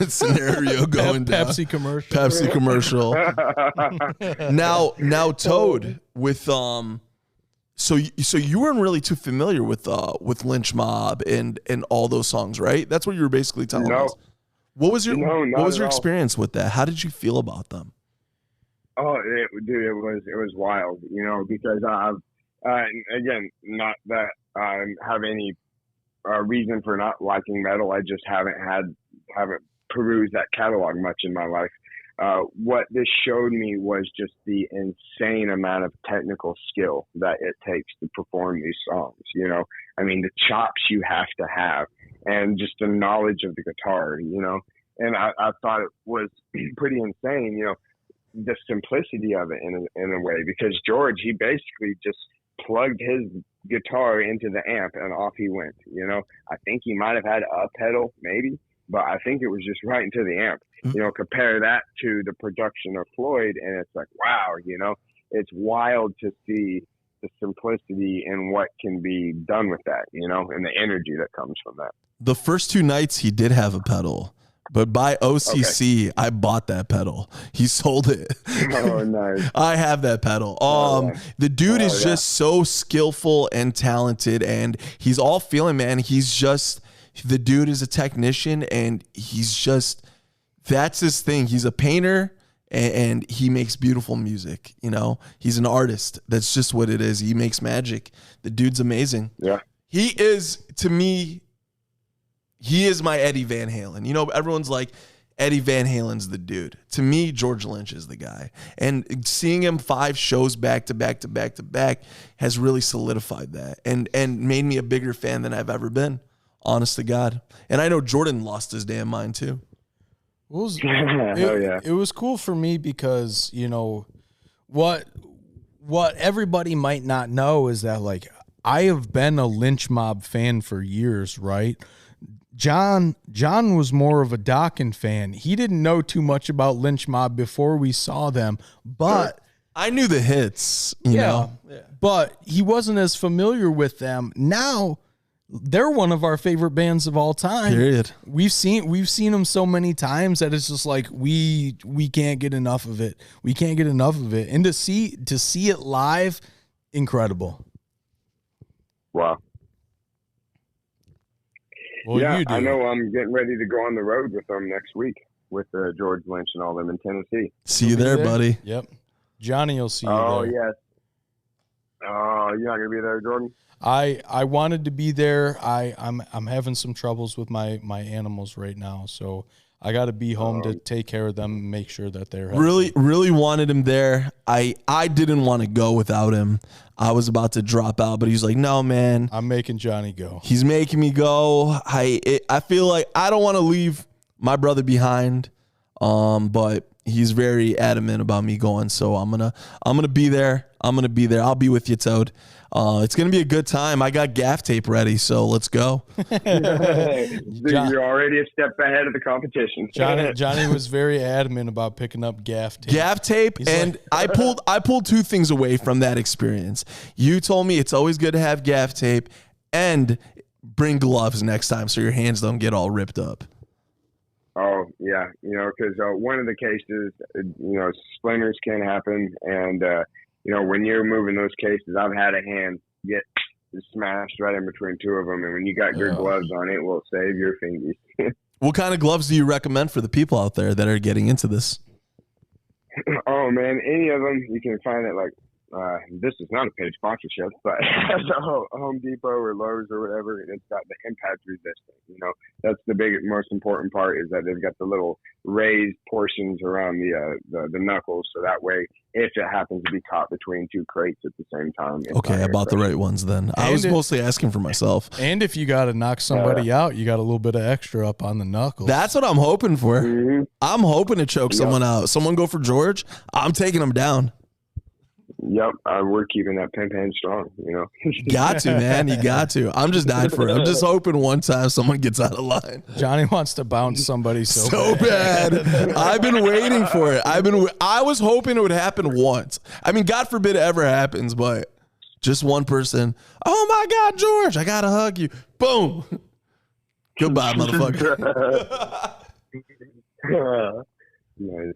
scenario going down. Pepsi commercial. Pepsi commercial. Now, Toad, with so you weren't really too familiar with Lynch Mob and all those songs, right? That's what you were basically telling us. What was your experience with that? How did you feel about them? Oh, it was wild, because I've again, not that I have any reason for not liking metal. I just haven't perused that catalog much in my life. What this showed me was just the insane amount of technical skill that it takes to perform these songs. I mean, the chops you have to have, and just the knowledge of the guitar, and I thought it was pretty insane, the simplicity of it in a way, because George, he basically just plugged his guitar into the amp and off he went. I think he might have had a pedal maybe, but I think it was just right into the amp. Compare that to the production of Floyd, and it's like, wow, it's wild to see the simplicity and what can be done with that, and the energy that comes from that. The first 2 nights he did have a pedal, but by OCC, I bought that pedal. He sold it. Oh, nice. I have that pedal. The dude is just so skillful and talented, and he's all feeling, man. The dude is a technician, and that's his thing. He's a painter, and he makes beautiful music. He's an artist. That's just what it is. He makes magic. The dude's amazing. Yeah. He is, to me, he is my Eddie Van Halen. Everyone's like, Eddie Van Halen's the dude. To me, George Lynch is the guy. And seeing him 5 shows back to back to back to back has really solidified that and made me a bigger fan than I've ever been, honest to God. And I know Jordan lost his damn mind too. It was cool for me because, what everybody might not know is that, like, I have been a Lynch Mob fan for years, right? John was more of a Dokken fan. He didn't know too much about Lynch Mob before we saw them, but I knew the hits, you know. Yeah. But he wasn't as familiar with them. Now they're one of our favorite bands of all time. Period. We've seen them so many times that it's just like we can't get enough of it. We can't get enough of it. And to see it live, incredible. Wow. Well, yeah, I know I'm getting ready to go on the road with them next week with George Lynch and all them in Tennessee. See you there, buddy. Yep. Johnny will see you there. Oh, yes. You're not going to be there, Jordan? I wanted to be there. I'm having some troubles with my animals right now, so I got to be home to take care of them and make sure that they're healthy. Really wanted him there. I didn't want to go without him. I was about to drop out, but he's like, no, man. I'm making Johnny go. He's making me go. I feel like I don't want to leave my brother behind, but he's very adamant about me going, so I'm gonna be there. I'll be with you, Toad. It's gonna be a good time. I got gaff tape ready, so let's go. You're already a step ahead of the competition. Johnny was very adamant about picking up gaff tape. Gaff tape, and I pulled 2 things away from that experience. You told me it's always good to have gaff tape, and bring gloves next time so your hands don't get all ripped up. Oh, yeah, because one of the cases, splinters can happen, and when you're moving those cases, I've had a hand get smashed right in between 2 of them, and when you got good gloves on, it will save your fingers. What kind of gloves do you recommend for the people out there that are getting into this? Oh, man, any of them. You can find it, like, this is not a paid sponsorship, but Home Depot or Lowe's or whatever, and it's got the impact resistant. That's the most important part, is that they've got the little raised portions around the knuckles, so that way, if it happens to be caught between 2 crates at the same time. Okay, I bought the right ones then. I was mostly asking for myself. And if you got to knock somebody out, you got a little bit of extra up on the knuckles. That's what I'm hoping for. Mm-hmm. I'm hoping to choke someone out. Someone go for George, I'm taking him down. Yep, we're keeping that pimp hand strong, you know. Got to, man. You got to. I'm just dying for it. I'm just hoping one time someone gets out of line. Johnny wants to bounce somebody So bad. I've been waiting for it. I was hoping it would happen once. I mean, God forbid it ever happens, but just one person. Oh my God, George, I gotta hug you. Boom. Goodbye, motherfucker. Nice.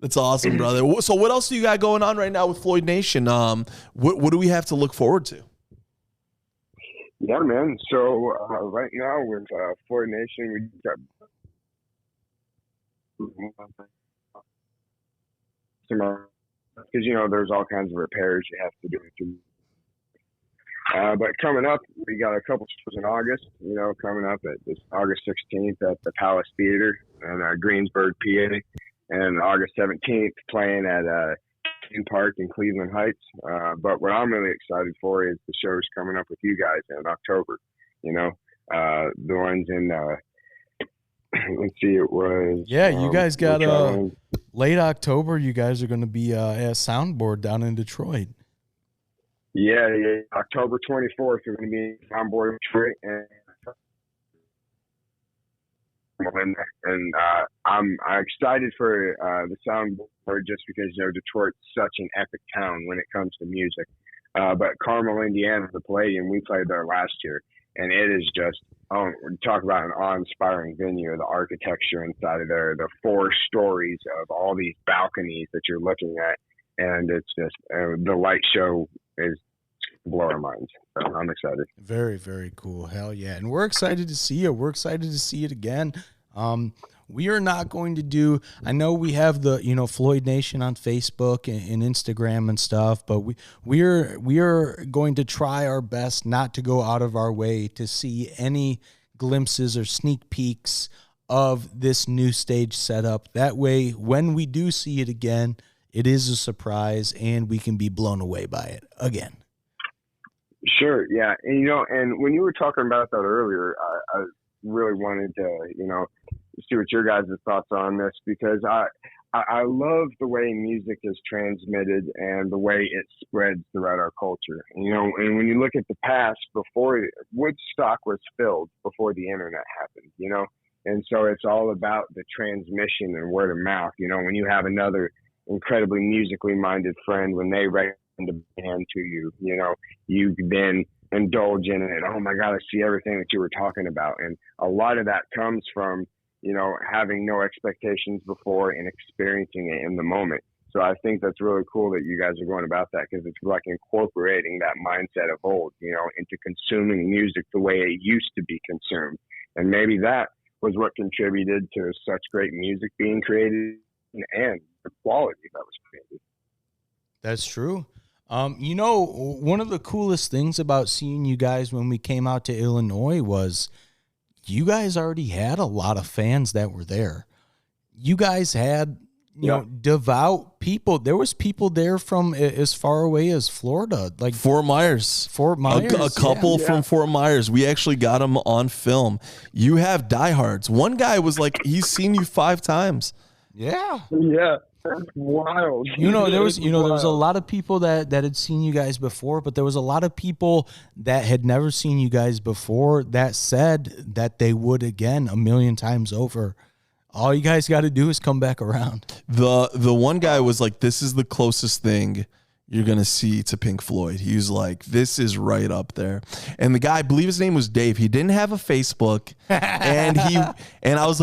That's awesome, brother. So what else do you got going on right now with Floyd Nation? What do we have to look forward to? Yeah, man. So right now with Floyd Nation, we got because, you know, there's all kinds of repairs you have to do. But coming up, we got a couple shows in August, you know, coming up at this August 16th at the Palace Theater in Greensburg, PA, and August 17th playing at King Park in Cleveland Heights. But what I'm really excited for is the shows coming up with you guys in October, you know, the ones in, let's see, it was. Yeah, you guys got late October. You guys are going to be at Soundboard down in Detroit. Yeah. October 24th, we're going to be in Soundboard Detroit, and I'm excited for the Soundboard just because, you know, Detroit's such an epic town when it comes to music. But Carmel, Indiana, the Palladium, we played there last year, and it is just talk about an awe-inspiring venue. The architecture inside of there, the 4 stories of all these balconies that you're looking at, and it's just the light show is blow our minds. So I'm excited. Very, very cool. Hell yeah. And we're excited to see it. We're excited to see it again. We are not going to do, I know we have the, you know, Floyd Nation on Facebook and Instagram and stuff, but we are going to try our best not to go out of our way to see any glimpses or sneak peeks of this new stage setup. That way, when we do see it again, it is a surprise and we can be blown away by it again. Sure. Yeah. And, you know, and when you were talking about that earlier, I really wanted to, you know, see what your guys' thoughts are on this, because I love the way music is transmitted and the way it spreads throughout our culture. You know, and when you look at the past, before Woodstock was filled before the internet happened, you know, and so it's all about the transmission and word of mouth. You know, when you have another incredibly musically minded friend, when they recommend a band to you, you know, you then indulge in it. Oh my God, I see everything that you were talking about. And a lot of that comes from, you know, having no expectations before and experiencing it in the moment. So I think that's really cool that you guys are going about that, because it's like incorporating that mindset of old, you know, into consuming music the way it used to be consumed. And maybe that was what contributed to such great music being created and the quality that was created. That's true. You know, one of the coolest things about seeing you guys when we came out to Illinois was you guys already had a lot of fans that were there. You guys had, you know, devout people. There was people there from as far away as Florida, like Fort Myers. A couple from Fort Myers. We actually got them on film. You have diehards. One guy was like, he's seen you 5 times. Yeah. Yeah. That's wild. You know, there was a lot of people that had seen you guys before, but there was a lot of people that had never seen you guys before that said that they would again 1,000,000 times over. All you guys got to do is come back around. The one guy was like, this is the closest thing you're going to see to Pink Floyd. He was like, this is right up there. And the guy, I believe his name was Dave. He didn't have a Facebook. And I was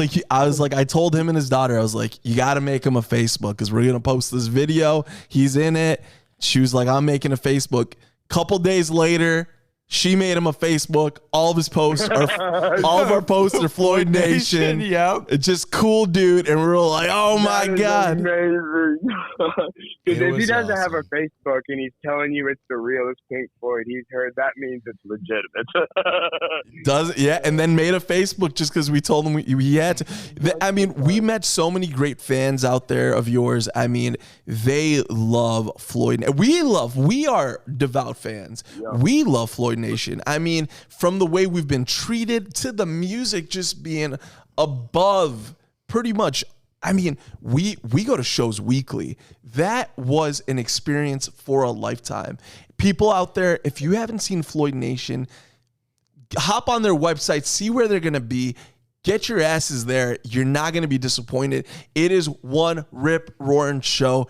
like, I told him and his daughter, I was like, you got to make him a Facebook because we're going to post this video. He's in it. She was like, I'm making a Facebook. Couple days later, she made him a Facebook. All of his posts all of our posts are Floyd Nation. Yep. It's just cool, dude. And we were like, oh my God. Amazing. Because if he doesn't awesome. have a Facebook and he's telling you it's the realest Pink Floyd he's heard, that means it's legitimate. And then made a Facebook just because we told him he had to. I mean, we met so many great fans out there of yours. I mean, they love Floyd. We are devout fans. Yeah. We love Floyd Nation. I mean, from the way we've been treated to the music just being above pretty much I mean, we go to shows weekly. That was an experience for a lifetime. People out there, if you haven't seen Floyd Nation, hop on their website, see where they're going to be. Get your asses there. You're not going to be disappointed. It is one rip-roaring show.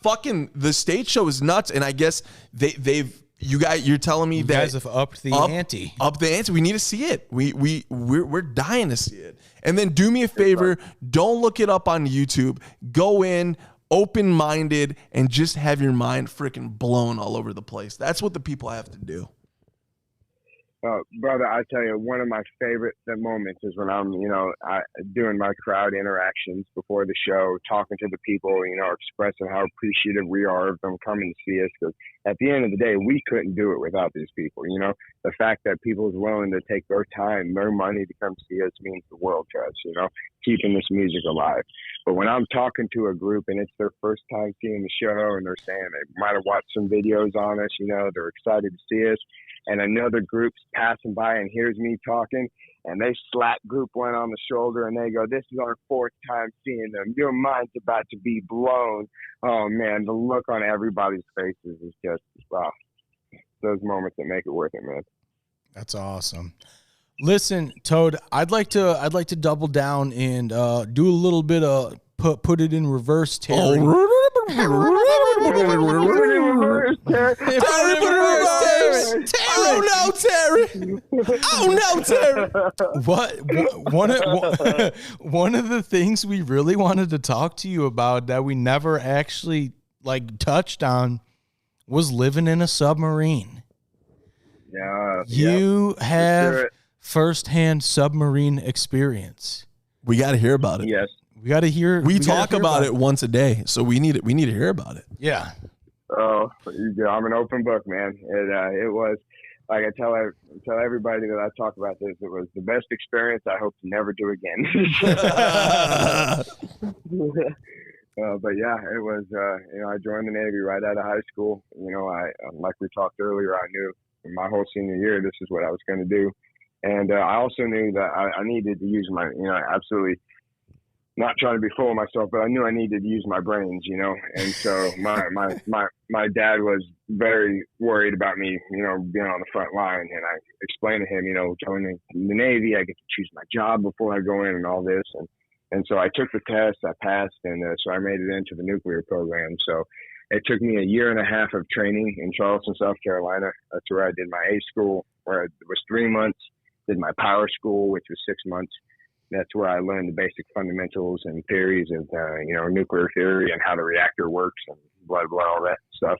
Fucking the stage show is nuts, and I guess you're telling me that you guys have upped the ante. Up the ante. We need to see it. We're dying to see it. And then do me a favor, don't look it up on YouTube. Go in open-minded and just have your mind freaking blown all over the place. That's what the people have to do. Brother, I tell you, one of my favorite moments is when I'm, doing my crowd interactions before the show, talking to the people, expressing how appreciative we are of them coming to see us. Because at the end of the day, we couldn't do it without these people. The fact that people is willing to take their time, their money to come see us means the world to us, keeping this music alive. But when I'm talking to a group and it's their first time seeing the show and they're saying they might have watched some videos on us, they're excited to see us, and another group's passing by and hears me talking, and they slap group one on the shoulder and they go, "This is our fourth time seeing them. Your mind's about to be blown." Oh man, the look on everybody's faces is just, wow. Those moments that make it worth it, man. That's awesome. Listen, Toad, I'd like to double down and do a little bit of put it in reverse, Terry. Oh no, Terry! One of the things we really wanted to talk to you about that we never actually touched on was living in a submarine. Yeah, you have firsthand submarine experience. We got to hear about it. Yes, we got to hear. We talk about it once a day, so we need to hear about it. Yeah. Oh, I'm an open book, man. It was, like I tell everybody that I talk about this, it was the best experience. I hope to never do again. But yeah, it was, I joined the Navy right out of high school. Like we talked earlier, I knew my whole senior year, this is what I was going to do. And I also knew that I needed to use my, absolutely not trying to be full of myself, but I knew I needed to use my brains, And so my dad was very worried about me, being on the front line. And I explained to him, joining the Navy, I get to choose my job before I go in and all this. And so I took the test, I passed, and so I made it into the nuclear program. So it took me a year and a half of training in Charleston, South Carolina. That's where I did my A school, where it was 3 months, did my power school, which was 6 months. That's where I learned the basic fundamentals and theories of, nuclear theory and how the reactor works and blah, blah, all that stuff.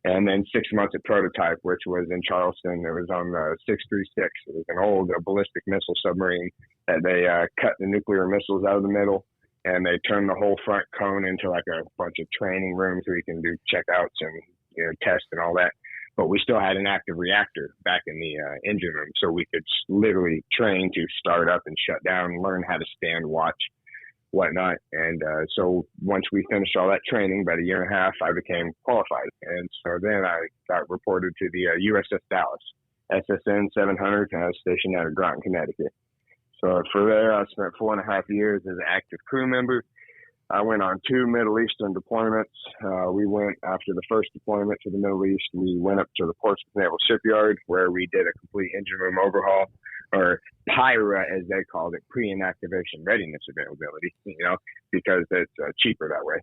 And then 6 months at prototype, which was in Charleston. It was on the 636. It was an old ballistic missile submarine that they cut the nuclear missiles out of the middle, and they turned the whole front cone into like a bunch of training rooms where you can do checkouts and tests and all that. But we still had an active reactor back in the engine room, so we could literally train to start up and shut down, learn how to stand, watch, whatnot. And so once we finished all that training, about a year and a half, I became qualified. And so then I got reported to the USS Dallas, SSN 700, and I was stationed out of Groton, Connecticut. So for there, I spent 4.5 years as an active crew member. I went on 2 Middle Eastern deployments. We went after the first deployment to the Middle East. We went up to the Portsmouth Naval Shipyard where we did a complete engine room overhaul, or PIRA as they called it, pre-inactivation readiness availability, because it's cheaper that way.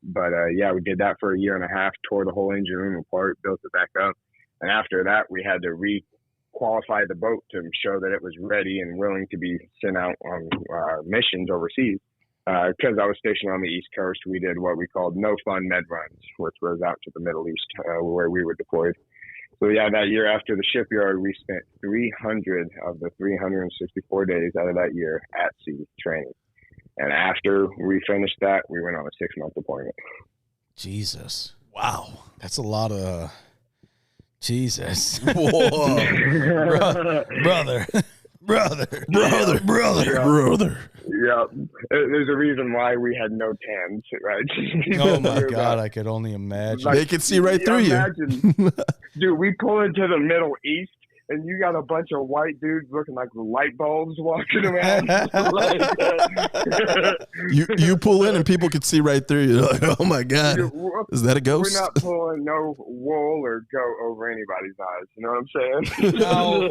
But we did that for a year and a half, tore the whole engine room apart, built it back up. And after that, we had to re-qualify the boat to show that it was ready and willing to be sent out on missions overseas. Because I was stationed on the East Coast, we did what we called no-fun med runs, which was out to the Middle East where we were deployed. So, yeah, that year after the shipyard, we spent 300 of the 364 days out of that year at sea training. And after we finished that, we went on a 6-month deployment. Jesus. Wow. That's a lot of... Jesus. Whoa. Brother. Yeah, there's a reason why we had no TANs, right? Oh my God, I could only imagine. They could see right through you. Dude, we pull into the Middle East and you got a bunch of white dudes looking like light bulbs walking around. You pull in and people can see right through you. Like, oh my God, is that a ghost? We're not pulling no wool or goat over anybody's eyes. You know what I'm saying? Now,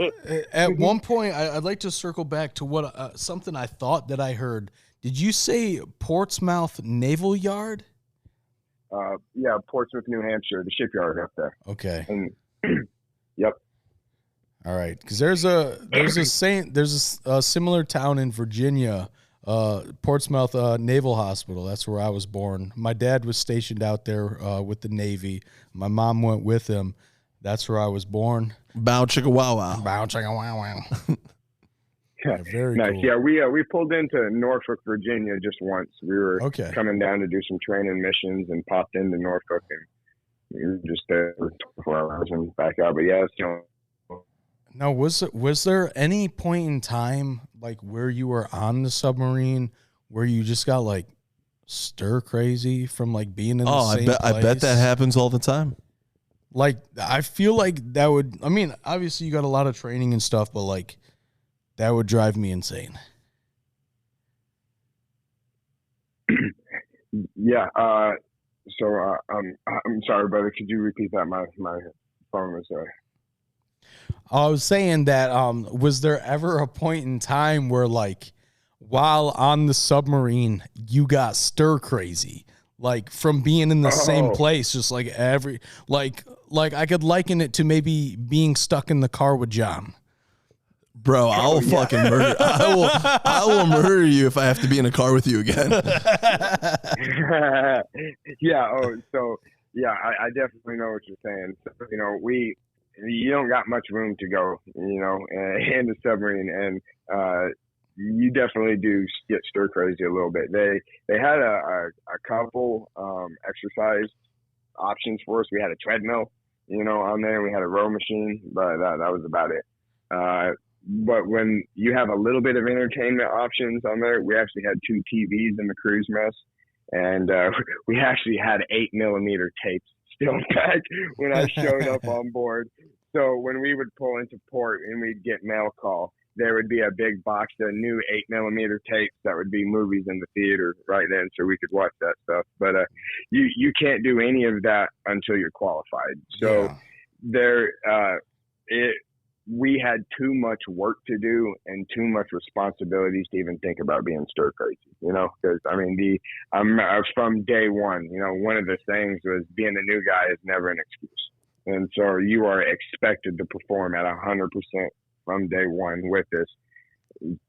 at one point, I'd like to circle back to what something I thought that I heard. Did you say Portsmouth Naval Yard? Yeah, Portsmouth, New Hampshire, the shipyard up there. Okay. And yep. All right, because there's a similar town in Virginia, Portsmouth Naval Hospital. That's where I was born. My dad was stationed out there with the Navy. My mom went with him. That's where I was born. Bow chicka wow wow. Bow chicka wow wow. Yeah, very nice. cool. Yeah, we pulled into Norfolk, Virginia just once. We were coming down to do some training missions and popped into Norfolk, and we were just there for 24 hours and back out. But yeah, it's, Now, was there any point in time like where you were on the submarine where you just got like stir crazy from like being in the same place? I bet that happens all the time. Like, I feel like that would, I mean, obviously you got a lot of training and stuff, but like that would drive me insane. Yeah. So I'm sorry, brother. Could you repeat that? My phone was I was saying that was there ever a point in time where like while on the submarine you got stir crazy, like from being in the same place, just like every like I could liken it to maybe being stuck in the car with John. Bro, I'll fucking murder. I will murder you if I have to be in a car with you again. Yeah. Oh, so yeah, I definitely know what you're saying. So, you know, you don't got much room to go, you know, in the submarine, and you definitely do get stir crazy a little bit. They had a couple exercise options for us. We had a treadmill, you know, on there. We had a row machine, but that was about it. But when you have a little bit of entertainment options on there, we actually had 2 TVs in the cruise mess, and we actually had 8mm tapes still back when I showed up on board. So when we would pull into port and we'd get mail call, there would be a big box of new 8mm tapes that would be movies in the theater right then, so we could watch that stuff. But you can't do any of that until you're qualified. So we had too much work to do and too much responsibilities to even think about being stir crazy, you know, because I mean, from day one, you know, one of the things was being a new guy is never an excuse. And so you are expected to perform at 100% from day one with this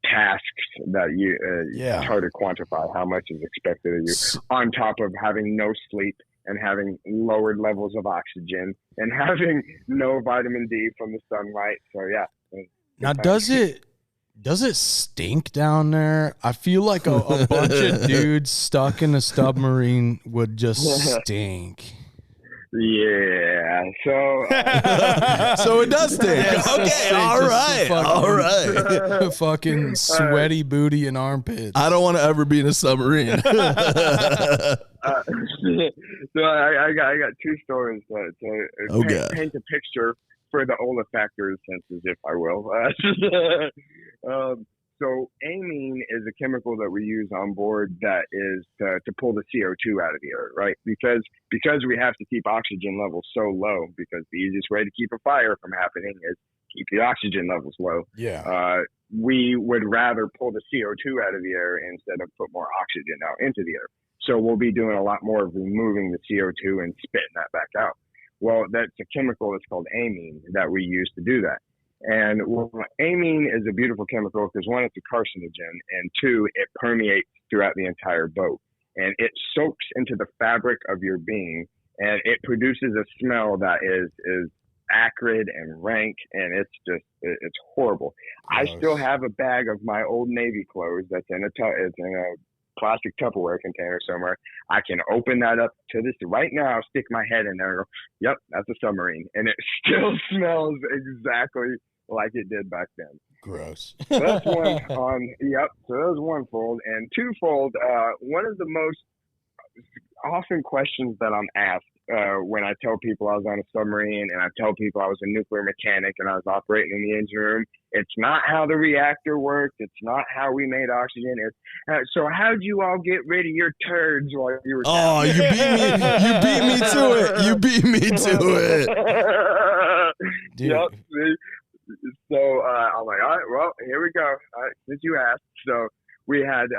tasks that it's hard to quantify how much is expected of you, on top of having no sleep and having lowered levels of oxygen and having no vitamin D from the sunlight. So yeah. Now, does it stink down there? I feel like a bunch of dudes stuck in a submarine would just stink. Yeah. So so it does stink. Okay. All right. Fucking sweaty booty and armpits. I don't want to ever be in a submarine. So I got 2 stories to paint a picture for the olfactory senses, if I will. So amine is a chemical that we use on board that is to pull the CO2 out of the air, right? Because we have to keep oxygen levels so low, because the easiest way to keep a fire from happening is keep the oxygen levels low. Yeah. We would rather pull the CO2 out of the air instead of put more oxygen out into the air. So we'll be doing a lot more of removing the CO2 and spitting that back out. Well, that's a chemical that's called amine that we use to do that. And amine is a beautiful chemical because 1, it's a carcinogen, and 2, it permeates throughout the entire boat. And it soaks into the fabric of your being, and it produces a smell that is acrid and rank, and it's horrible. Gross. I still have a bag of my old Navy clothes that's in a plastic Tupperware container somewhere. I can open that up to this right now, stick my head in there and go, yep, that's a submarine. And it still smells exactly like it did back then. Gross. So that's one on, yep. So that was one fold. And twofold, one of the most often questions that I'm asked when I tell people I was on a submarine and I tell people I was a nuclear mechanic and I was operating in the engine room, it's not how the reactor worked. It's not how we made oxygen. It's so how'd you all get rid of your turds while you were Oh, you beat me to it. You beat me to it. Dude. Yep. So I'm like, all right, well, here we go. All right, since you asked. So we had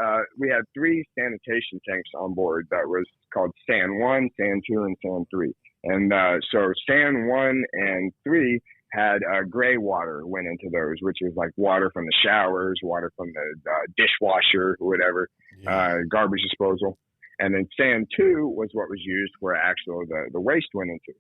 3 sanitation tanks on board that was called SAN 1, SAN 2, and SAN 3. And so SAN 1 and 3 had gray water went into those, which is like water from the showers, water from the dishwasher, whatever, garbage disposal. And then SAN 2 was what was used where actually the waste went into.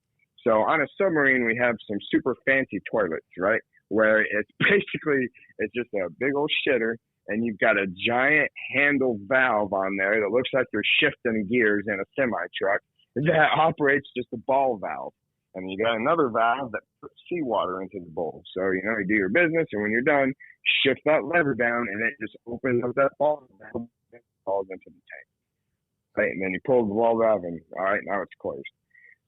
So on a submarine, we have some super fancy toilets, right? Where it's basically, it's just a big old shitter, and you've got a giant handle valve on there that looks like you're shifting gears in a semi-truck that operates just a ball valve. And you got another valve that puts seawater into the bowl. So, you do your business, and when you're done, shift that lever down, and it just opens up that ball valve and falls into the tank. Right? And then you pull the ball valve, and all right, now it's closed.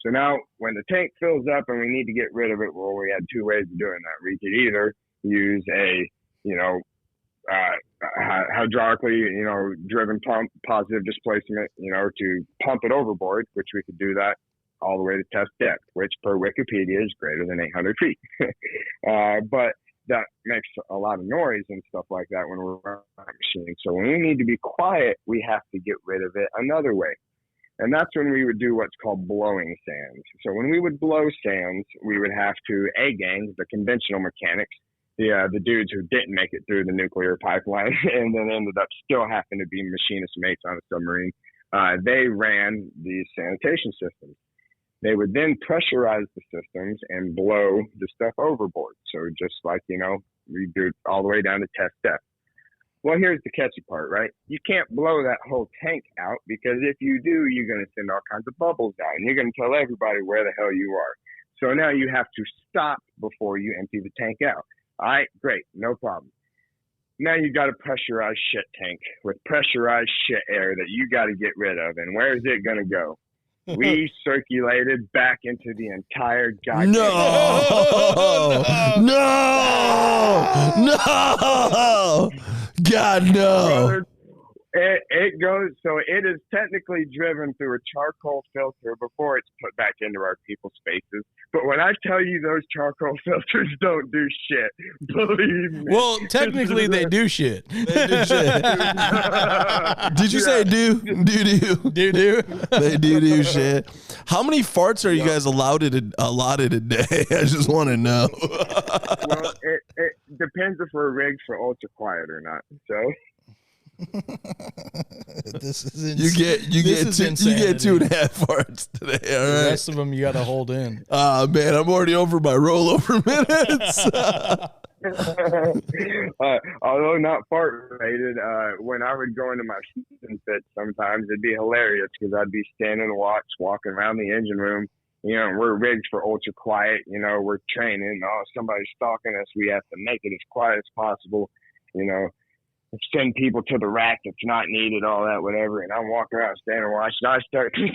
So now when the tank fills up and we need to get rid of it, well, we had 2 ways of doing that. We could either use a, hydraulically, driven pump, positive displacement, to pump it overboard, which we could do that all the way to test depth, which per Wikipedia is greater than 800 feet. But that makes a lot of noise and stuff like that when we're running a machine. So when we need to be quiet, we have to get rid of it another way. And that's when we would do what's called blowing sands. So when we would blow sands, we would have to A-gang, the conventional mechanics, the dudes who didn't make it through the nuclear pipeline and then ended up still having to be machinist mates on a submarine. They ran these sanitation systems. They would then pressurize the systems and blow the stuff overboard. So just like, we do it all the way down to test depth. Well, here's the catchy part, right? You can't blow that whole tank out because if you do, you're going to send all kinds of bubbles out and you're going to tell everybody where the hell you are. So now you have to stop before you empty the tank out. All right, great, no problem. Now you got a pressurized shit tank with pressurized shit air that you got to get rid of. And where's it going to go? We circulated back into the entire goddamn. No! God, no! Brother, it goes, so it is technically driven through a charcoal filter before it's put back into our people's faces. But when I tell you those charcoal filters don't do shit, believe me. Well, technically they do shit. They do shit. Did you say do? Do. They do shit. How many farts are you guys allotted a day? I just want to know. Well, it depends if we're rigged for ultra quiet or not. So. This is you get 2.5 farts today. All right. The rest of them you got to hold in. Man, I'm already over my rollover minutes. Although not fart related, when I would go into my season fit, sometimes it'd be hilarious because I'd be standing watch, walking around the engine room. We're rigged for ultra quiet. We're training. Oh, somebody's stalking us. We have to make it as quiet as possible. Send people to the rack that's not needed, all that, whatever. And I'm walking around, standing watching. I start going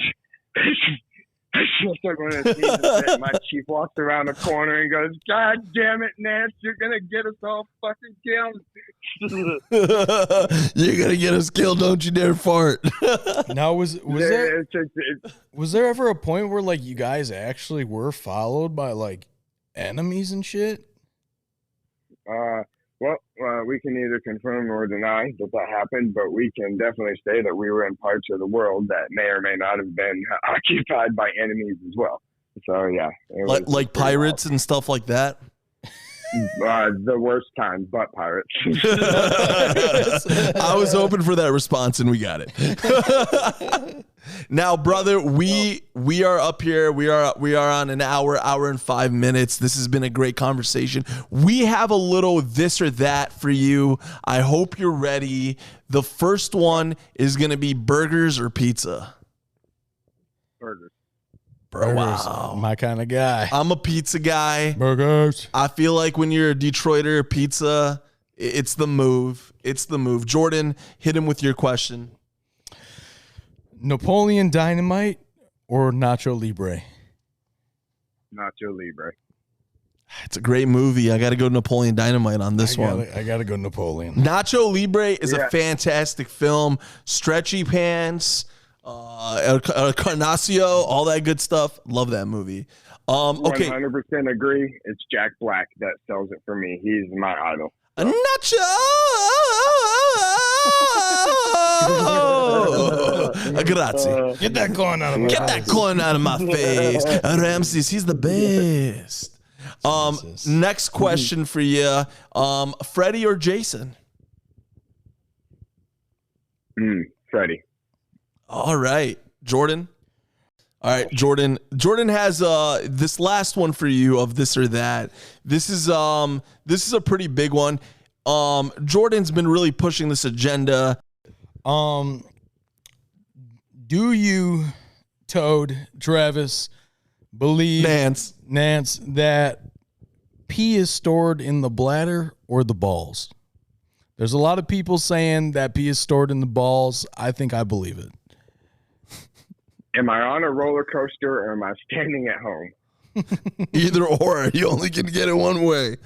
to see this. My chief walks around the corner and goes, "God damn it, Nance, you're gonna get us all fucking killed." You're gonna get us killed. Don't you dare fart. Now, was there ever a point where like you guys actually were followed by like enemies and shit? Well, we can neither confirm nor deny that happened, but we can definitely say that we were in parts of the world that may or may not have been occupied by enemies as well. So, yeah. Like pirates and stuff like that? The worst kind, but pirates. I was hoping for that response, and we got it. Now, brother, we are up here. We are on an hour and 5 minutes. This has been a great conversation. We have a little this or that for you. I hope you're ready. The first one is going to be burgers or pizza. Burgers. Bro, wow. My kind of guy. I'm a pizza guy. Burgers. I feel like when you're a Detroiter, pizza, it's the move. It's the move. Jordan, hit him with your question. Napoleon Dynamite or Nacho Libre? Nacho Libre. It's a great movie. I got to go Napoleon Dynamite on this one. I got to go Napoleon. Nacho Libre is Yeah. a fantastic film. Stretchy pants, El Carnacio, all that good stuff. Love that movie. Okay. 100% agree. It's Jack Black that sells it for me. He's my idol. Nacho! Grazie. Get that corn out of my Get that coin out of my face. Ramses, he's the best. Jesus. Next question for you. Freddie or Jason? Freddie. All right. Jordan? All right, Jordan. Jordan has this last one for you of this or that. This is a pretty big one. Jordan's been really pushing this agenda. Do you, Toad, Travis, believe Nance that pee is stored in the bladder or the balls? There's a lot of people saying that pee is stored in the balls. I think I believe it. Am I on a roller coaster or am I standing at home? Either or. You only can get it one way.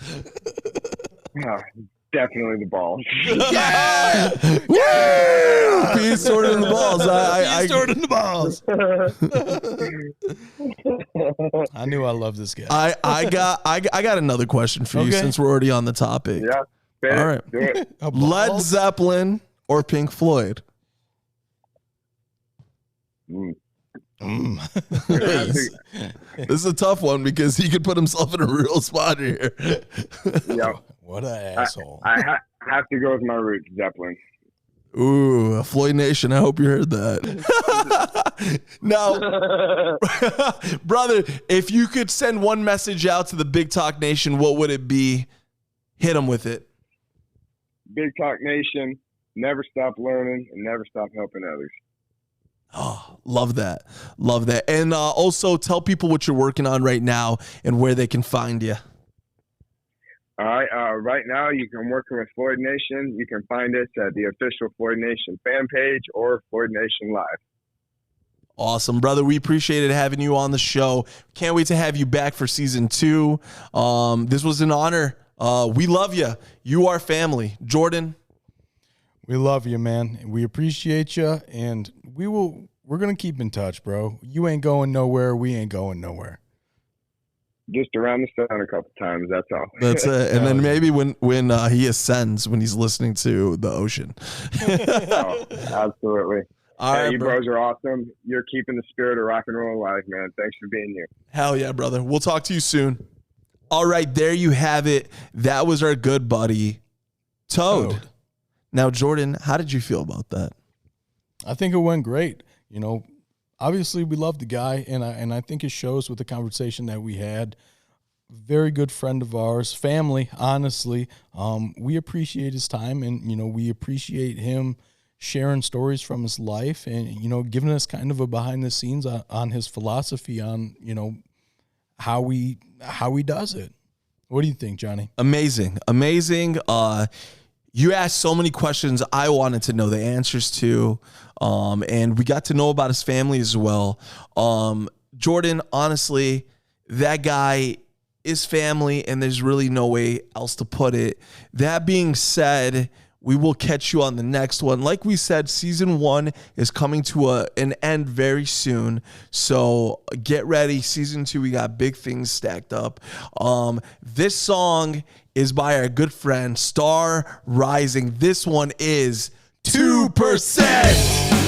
Definitely the balls. Yeah! Yeah! Pee stored in the balls. I stored in the balls. I knew I loved this guy. I got another question for you Okay. since we're already on the topic. Yeah. Fair. All right. Do it. Led Zeppelin or Pink Floyd? This is a tough one because he could put himself in a real spot here. Yeah. What an asshole. I have to go with my roots, Zeppelin. Ooh, Floyd Nation, I hope you heard that. Now, brother, if you could send one message out to the Big Talk Nation, what would it be? Hit them with it. Big Talk Nation, never stop learning and never stop helping others. Oh, love that. Love that. And also tell people what you're working on right now and where they can find you. All right. Right now, you can work with Floyd Nation. You can find us at the official Floyd Nation fan page or Floyd Nation Live. Awesome, brother. We appreciated having you on the show. Can't wait to have you back for season 2. This was an honor. We love you. You are family. Jordan? We love you, man. We appreciate you, and we're going to keep in touch, bro. You ain't going nowhere. We ain't going nowhere. Just around the sun a couple times. That's all. That's it. And then maybe when he ascends, when he's listening to the ocean. Oh, absolutely. All right, you bro. bros are awesome. You're keeping the spirit of rock and roll alive, man. Thanks for being here. Hell yeah, brother. We'll talk to you soon. All right, there you have it. That was our good buddy, Toad. Now, Jordan, how did you feel about that? I think it went great. You know, obviously we love the guy, and I think it shows with the conversation that we had. Very good friend of ours, family, honestly. We appreciate his time, and, you know, we appreciate him sharing stories from his life and, you know, giving us kind of a behind the scenes on his philosophy on, you know, how he does it. What do you think, Johnny? Amazing. You asked so many questions I wanted to know the answers to, and we got to know about his family as well. Jordan, honestly, that guy is family, and there's really no way else to put it. That being said, we will catch you on the next one. Like we said, season 1 is coming to an end very soon. So get ready. Season 2, we got big things stacked up. This song is by our good friend Star Rising. This one is 2%.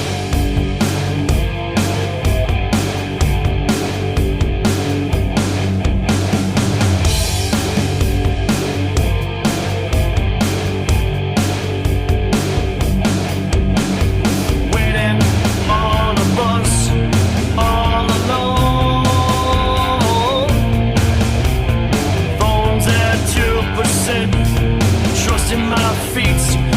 Trust in my feet.